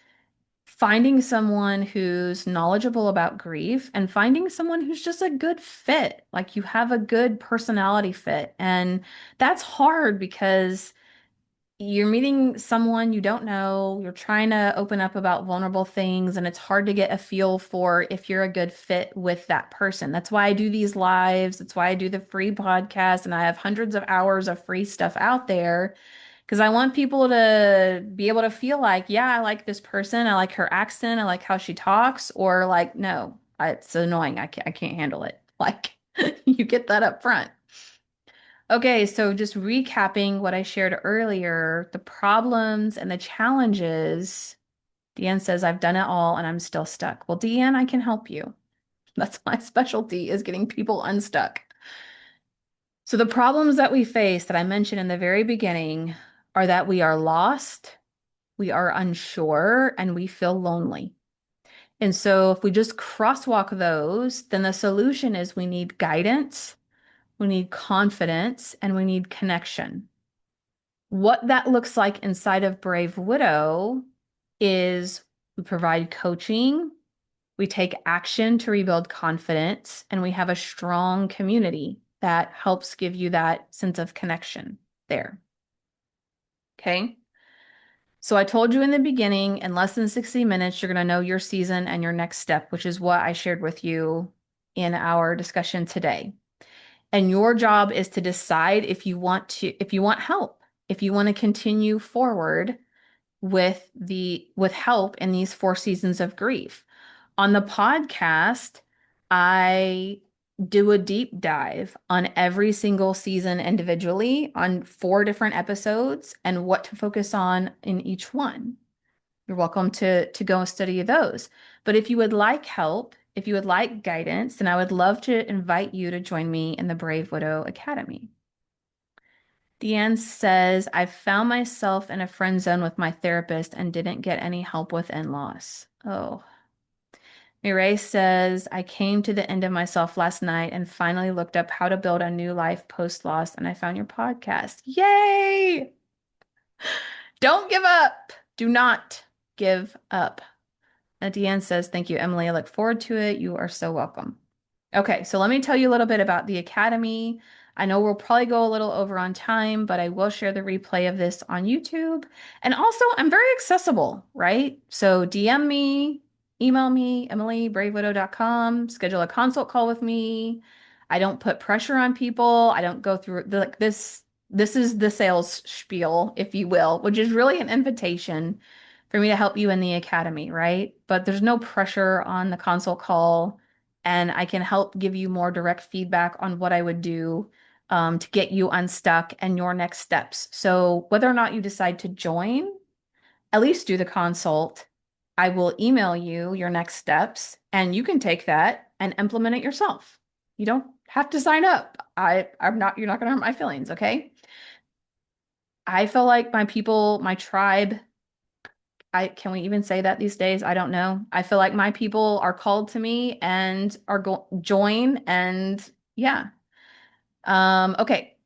finding someone who's knowledgeable about grief and finding someone who's just a good fit. Like you have a good personality fit. And that's hard because you're meeting someone you don't know, you're trying to open up about vulnerable things, and it's hard to get a feel for if you're a good fit with that person. That's why I do these lives. That's why I do the free podcast, and I have hundreds of hours of free stuff out there because I want people to be able to feel like, yeah, I like this person, I like her accent, I like how she talks, or like, no, it's annoying. I can't handle it. Like, you get that up front. Okay, so just recapping what I shared earlier, the problems and the challenges. Deanne says, I've done it all and I'm still stuck. Well, Deanne, I can help you. That's my specialty is getting people unstuck. So the problems that we face that I mentioned in the very beginning are that we are lost, we are unsure, and we feel lonely. And so if we just crosswalk those, then the solution is we need guidance, we need confidence, and we need connection. What that looks like inside of Brave Widow is we provide coaching, we take action to rebuild confidence, and we have a strong community that helps give you that sense of connection there. Okay. So I told you in the beginning, in less than 60 minutes, you're going to know your season and your next step, which is what I shared with you in our discussion today. And your job is to decide if you want help, if you want to continue forward with help in these 4 seasons of grief. On the podcast, I do a deep dive on every single season individually on 4 different episodes and what to focus on in each one. You're welcome to go and study those. But if you would like help, if you would like guidance, then I would love to invite you to join me in the Brave Widow Academy. Deanne says, I found myself in a friend zone with my therapist and didn't get any help with in-laws. Oh. Mireille says, I came to the end of myself last night and finally looked up how to build a new life post-loss, and I found your podcast. Yay! Don't give up. Do not give up. Deanne says, thank you, Emily. I look forward to it. You are so welcome. Okay, so let me tell you a little bit about the Academy. I know we'll probably go a little over on time, but I will share the replay of this on YouTube. And also, I'm very accessible, right? So DM me, email me, emilybravewidow.com, schedule a consult call with me. I don't put pressure on people. I don't go through like this. This is the sales spiel, if you will, which is really an invitation for me to help you in the Academy, right? But there's no pressure on the consult call, and I can help give you more direct feedback on what I would do to get you unstuck and your next steps. So whether or not you decide to join, at least do the consult. I will email you your next steps, and you can take that and implement it yourself. You don't have to sign up. I'm not, you're not going to hurt my feelings, okay? I feel like my people, my tribe, can we even say that these days? I don't know. I feel like my people are called to me and are go join and yeah. Okay.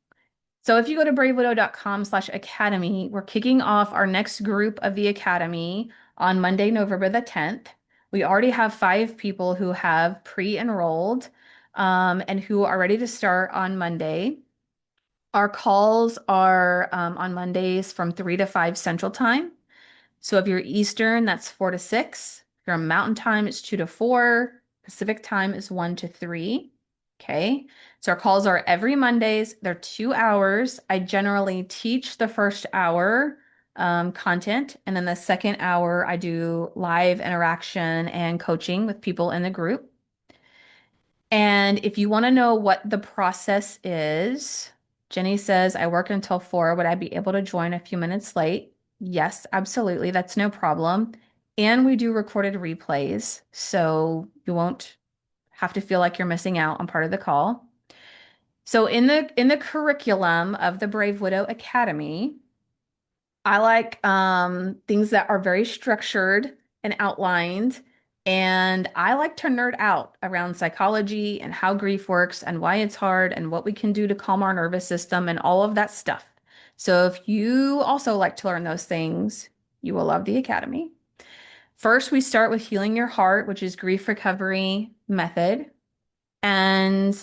So if you go to bravewidow.com/academy, we're kicking off our next group of the Academy on Monday, November the 10th. We already have 5 people who have pre-enrolled and who are ready to start on Monday. Our calls are on Mondays from 3 to 5 Central Time. So if you're Eastern, that's 4 to 6. If you're on Mountain Time, it's 2 to 4. Pacific Time is 1 to 3. Okay. So our calls are every Mondays. They're 2 hours. I generally teach the first hour content, and then the second hour I do live interaction and coaching with people in the group. And if you want to know what the process is, Jenny says, I work until 4. Would I be able to join a few minutes late? Yes, absolutely. That's no problem. And we do recorded replays, so you won't have to feel like you're missing out on part of the call. So in the curriculum of the Brave Widow Academy, I like things that are very structured and outlined. And I like to nerd out around psychology and how grief works and why it's hard and what we can do to calm our nervous system and all of that stuff. So if you also like to learn those things, you will love the Academy. First, we start with healing your heart, which is grief recovery method. And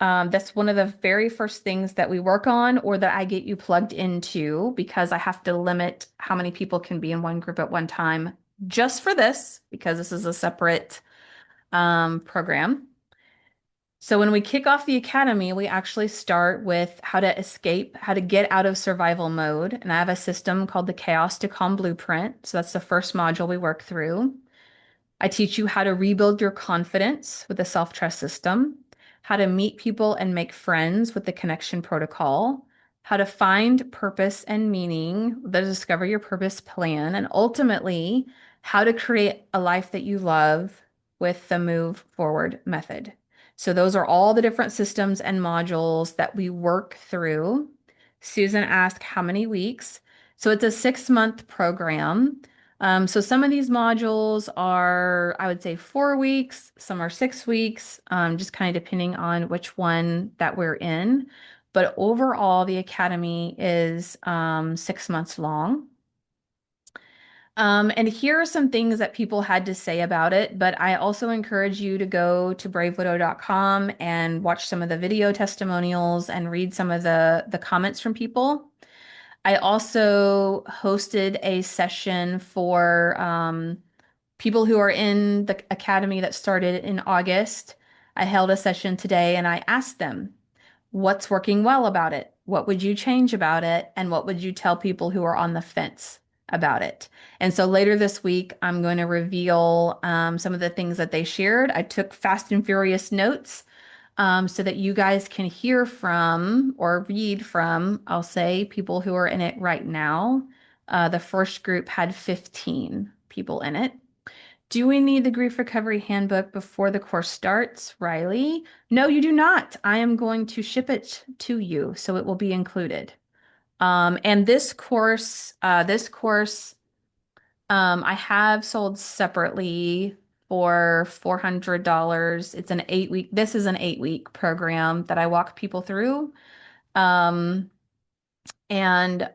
that's one of the very first things that we work on or that I get you plugged into because I have to limit how many people can be in one group at one time just for this because this is a separate program. So when we kick off the academy, we actually start with how to escape, how to get out of survival mode. And I have a system called the Chaos to Calm Blueprint. So that's the first module we work through. I teach you how to rebuild your confidence with the self-trust system, how to meet people and make friends with the connection protocol, how to find purpose and meaning, the discover your purpose plan, and ultimately how to create a life that you love with the move forward method. So those are all the different systems and modules that we work through. Susan asked how many weeks. So it's a 6-month program. So some of these modules are, I would say, 4 weeks, some are 6 weeks, just kind of depending on which one that we're in. But overall, the academy is 6 months long. And here are some things that people had to say about it, but I also encourage you to go to bravewidow.com and watch some of the video testimonials and read some of the comments from people. I also hosted a session for people who are in the academy that started in August. I held a session today and I asked them, what's working well about it? What would you change about it? And what would you tell people who are on the fence about it? And so later this week, I'm going to reveal some of the things that they shared. I took fast and furious notes so that you guys can hear from or read from, I'll say, people who are in it right now. The first group had 15 people in it. Do we need the Grief Recovery Handbook before the course starts, Riley? No, you do not. I am going to ship it to you, so it will be included. And this course, I have sold separately for $400. It's an 8 week, this is an 8 week program that I walk people through. Um, and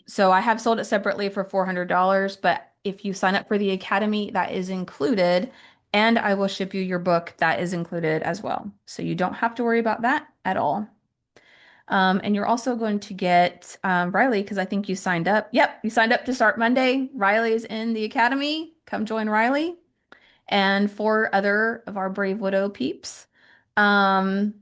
so I have sold it separately for $400, but if you sign up for the academy, that is included, and I will ship you your book that is included as well. So you don't have to worry about that at all. And you're also going to get Riley, because I think you signed up. Yep, you signed up to start Monday. Riley is in the academy. Come join Riley and 4 other of our Brave Widow peeps. Um,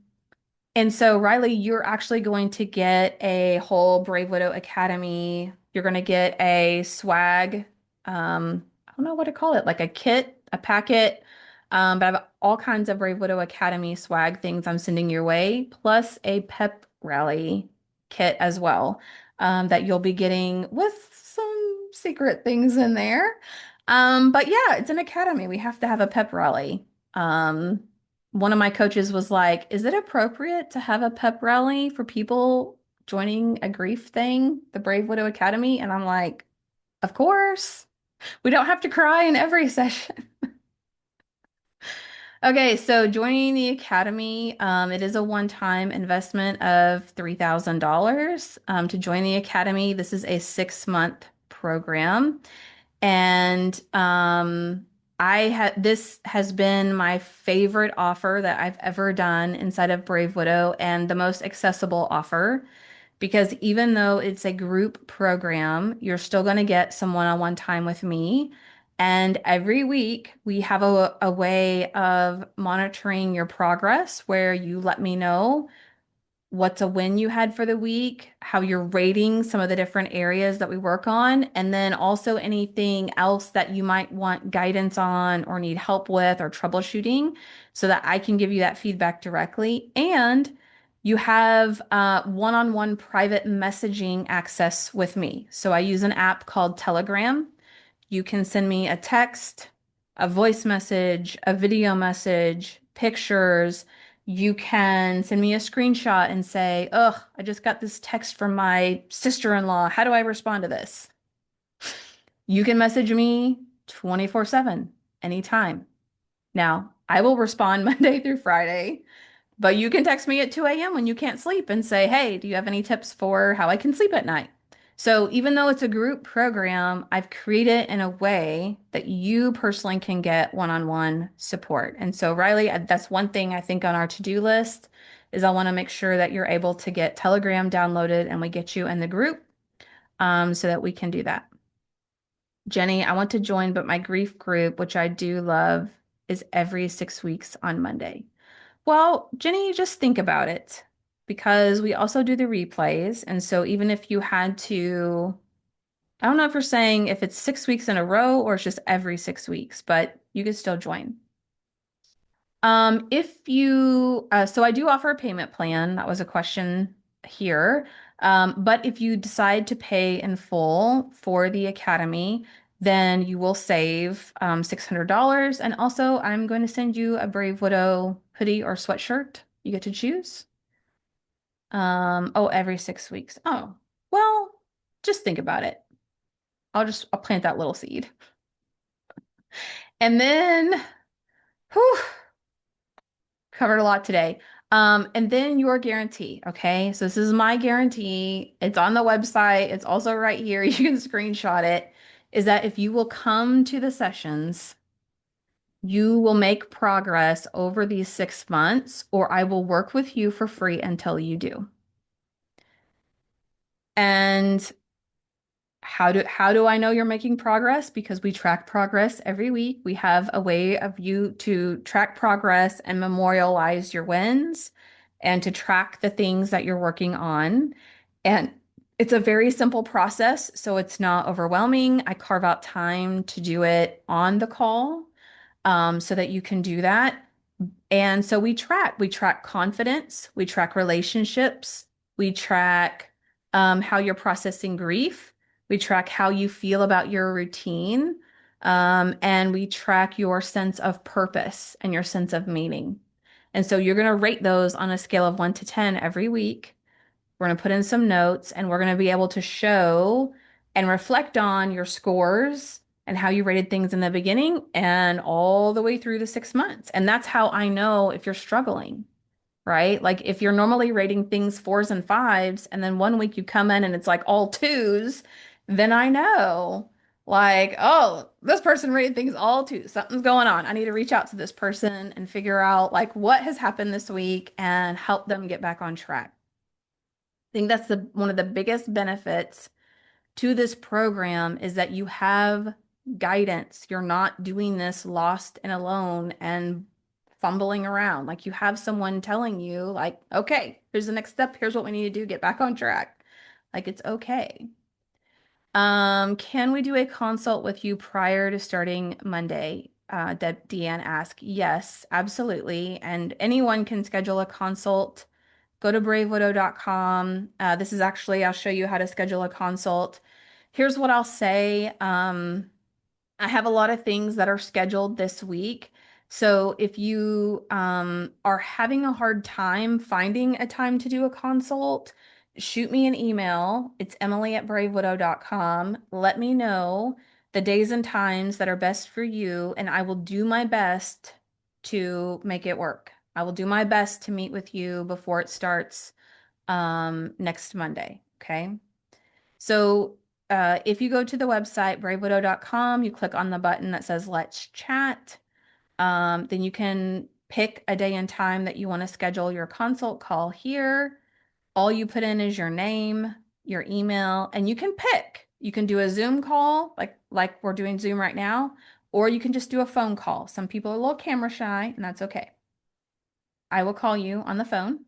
and so, Riley, you're actually going to get a whole Brave Widow Academy. You're going to get a swag, I don't know what to call it, like a kit, a packet. But I have all kinds of Brave Widow Academy swag things I'm sending your way, plus a pep rally kit as well, that you'll be getting with some secret things in there. But yeah, it's an academy. We have to have a pep rally. Um, One of my coaches was like, is it appropriate to have a pep rally for people joining a grief thing, the Brave Widow Academy? And I'm like, of course. We don't have to cry in every session. Okay, so joining the academy, it is a one-time investment of $3,000 to join the academy. This is a 6 month program. And this has been my favorite offer that I've ever done inside of Brave Widow and the most accessible offer because even though it's a group program, you're still going to get some one-on-one time with me. And every week we have a way of monitoring your progress where you let me know what's a win you had for the week, how you're rating some of the different areas that we work on, and then also anything else that you might want guidance on or need help with or troubleshooting so that I can give you that feedback directly. And you have one-on-one private messaging access with me. So I use an app called Telegram. You can send me a text, a voice message, a video message, pictures. You can send me a screenshot and say, ugh, I just got this text from my sister-in-law. How do I respond to this? You can message me 24/7, anytime. Now, I will respond Monday through Friday, but you can text me at 2 a.m. when you can't sleep and say, hey, do you have any tips for how I can sleep at night? So even though it's a group program, I've created it in a way that you personally can get one-on-one support. And so, Riley, that's one thing I think on our to-do list is I want to make sure that you're able to get Telegram downloaded and we get you in the group so that we can do that. Jenny, I want to join, but my grief group, which I do love, is every 6 weeks on Monday. Well, Jenny, just think about it because we also do the replays. And so even if you had to, I don't know if you're saying if it's 6 weeks in a row or it's just every 6 weeks, but you could still join. If you, so I do offer a payment plan. That was a question here. But if you decide to pay in full for the academy, then you will save $600. And also, I'm going to send you a Brave Widow hoodie or sweatshirt. You get to choose. Oh, every 6 weeks. Oh, well, just think about it. I'll plant that little seed. And then, whew, covered a lot today. And then your guarantee, okay? So this is my guarantee. It's on the website. It's also right here. You can screenshot it. Is that if you will come to the sessions, you will make progress over these 6 months, or I will work with you for free until you do. And how do I know you're making progress? Because we track progress every week. We have a way of you to track progress and memorialize your wins and to track the things that you're working on. And it's a very simple process, so it's not overwhelming. I carve out time to do it on the call, so that you can do that. And so we track confidence, we track relationships, we track how you're processing grief, we track how you feel about your routine, and we track your sense of purpose and your sense of meaning. And so you're going to rate those on a scale of 1 to 10 every week. We're going to put in some notes and we're going to be able to show and reflect on your scores and how you rated things in the beginning and all the way through the 6 months. And that's how I know if you're struggling, right? Like if you're normally rating things fours and fives, and then one week you come in and it's like all twos, then I know, like, oh, this person rated things all twos. Something's going on. I need to reach out to this person and figure out like what has happened this week and help them get back on track. I think that's one of the biggest benefits to this program is that you have guidance. You're not doing this lost and alone and fumbling around. Like you have someone telling you, like, okay, here's the next step. Here's what we need to do. Get back on track. Like it's okay. Can we do a consult with you prior to starting Monday? Deanne asked. Yes, absolutely. And anyone can schedule a consult. Go to bravewidow.com. This is actually, I'll show you how to schedule a consult. Here's what I'll say. I have a lot of things that are scheduled this week. So if you are having a hard time finding a time to do a consult, shoot me an email. It's emily@bravewidow.com. Let me know the days and times that are best for you, and I will do my best to make it work. I will do my best to meet with you before it starts next Monday. Okay. So if you go to the website, bravewidow.com, you click on the button that says Let's Chat. Then you can pick a day and time that you want to schedule your consult call here. All you put in is your name, your email, and you can pick. You can do a Zoom call, like we're doing Zoom right now, or you can just do a phone call. Some people are a little camera shy, and that's okay. I will call you on the phone.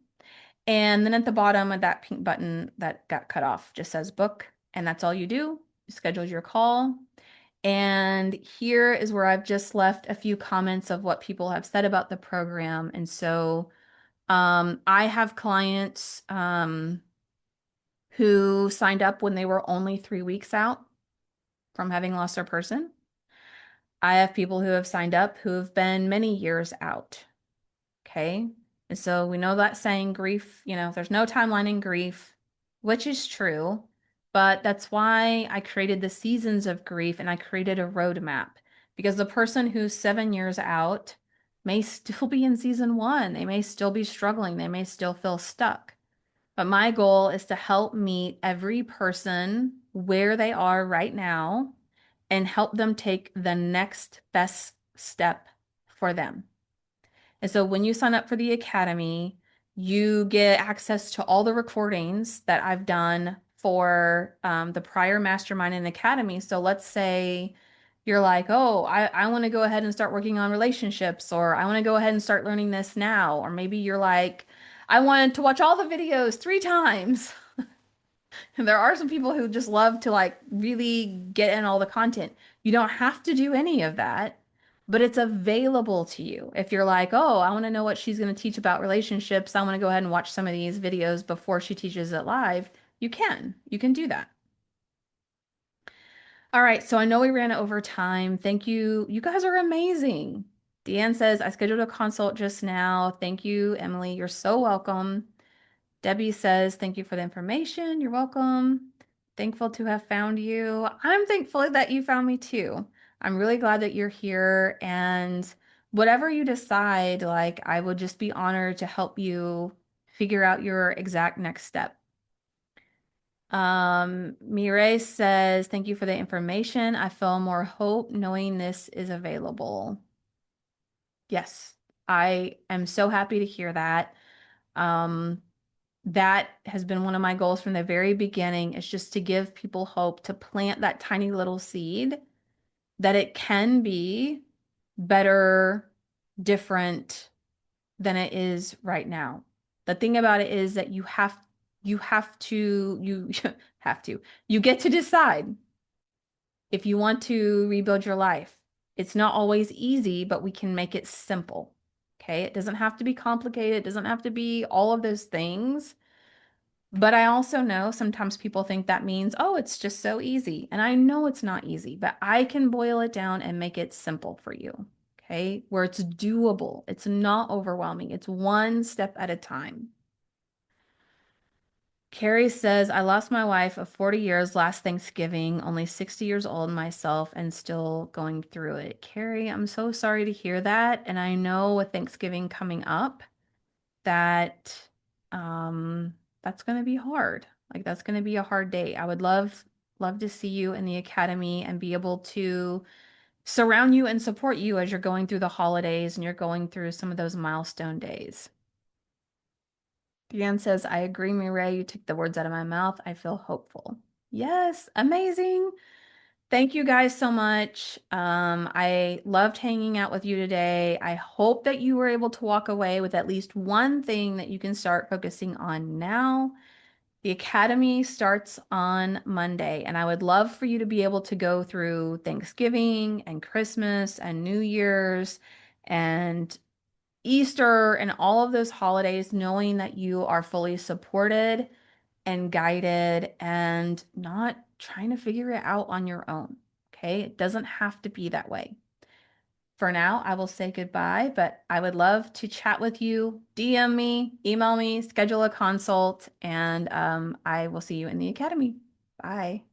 And then at the bottom of that pink button that got cut off just says book, and that's all you do. You schedule your call. And here is where I've just left a few comments of what people have said about the program. And so I have clients who signed up when they were only 3 weeks out from having lost their person. I have people who have signed up who have been many years out. Okay. And so we know that saying grief, there's no timeline in grief, which is true. But that's why I created the seasons of grief and I created a roadmap because the person who's 7 years out may still be in season one. They may still be struggling. They may still feel stuck. But my goal is to help meet every person where they are right now and help them take the next best step for them. And so when you sign up for the Academy, you get access to all the recordings that I've done for the prior Mastermind and Academy. So let's say you're like, oh, I want to go ahead and start working on relationships, or I want to go ahead and start learning this now. Or maybe you're like, I wanted to watch all the videos 3 times. And there are some people who just love to like really get in all the content. You don't have to do any of that, but it's available to you. If you're like, oh, I want to know what she's going to teach about relationships, I want to go ahead and watch some of these videos before she teaches it live, you can. You can do that. All right, so I know we ran over time. Thank you. You guys are amazing. Deanne says, I scheduled a consult just now. Thank you, Emily. You're so welcome. Debbie says, thank you for the information. You're welcome. Thankful to have found you. I'm thankful that you found me too. I'm really glad that you're here. And whatever you decide, like, I would just be honored to help you figure out your exact next step. Mireille says, thank you for the information. I feel more hope knowing this is available. Yes, I am so happy to hear that. Um, that has been one of my goals from the very beginning is just to give people hope, to plant that tiny little seed that it can be better, different than it is right now. The thing about it is that you have to, you get to decide if you want to rebuild your life. It's not always easy, but we can make it simple. Okay. It doesn't have to be complicated. It doesn't have to be all of those things. But I also know sometimes people think that means, oh, it's just so easy. And I know it's not easy, but I can boil it down and make it simple for you. Okay. Where it's doable. It's not overwhelming. It's one step at a time. Carrie says, I lost my wife of 40 years last Thanksgiving, only 60 years old myself, and still going through it. Carrie, I'm so sorry to hear that. And I know with Thanksgiving coming up that that's going to be hard. Like that's going to be a hard day. I would love to see you in the academy and be able to surround you and support you as you're going through the holidays and you're going through some of those milestone days. Deanne says, I agree, Mireille. You took the words out of my mouth. I feel hopeful. Yes, amazing. Thank you guys so much. I loved hanging out with you today. I hope that you were able to walk away with at least one thing that you can start focusing on now. The Academy starts on Monday, and I would love for you to be able to go through Thanksgiving and Christmas and New Year's and Easter and all of those holidays, knowing that you are fully supported and guided and not trying to figure it out on your own. Okay. It doesn't have to be that way. For now, I will say goodbye, but I would love to chat with you. DM me, email me, schedule a consult, and I will see you in the academy. Bye.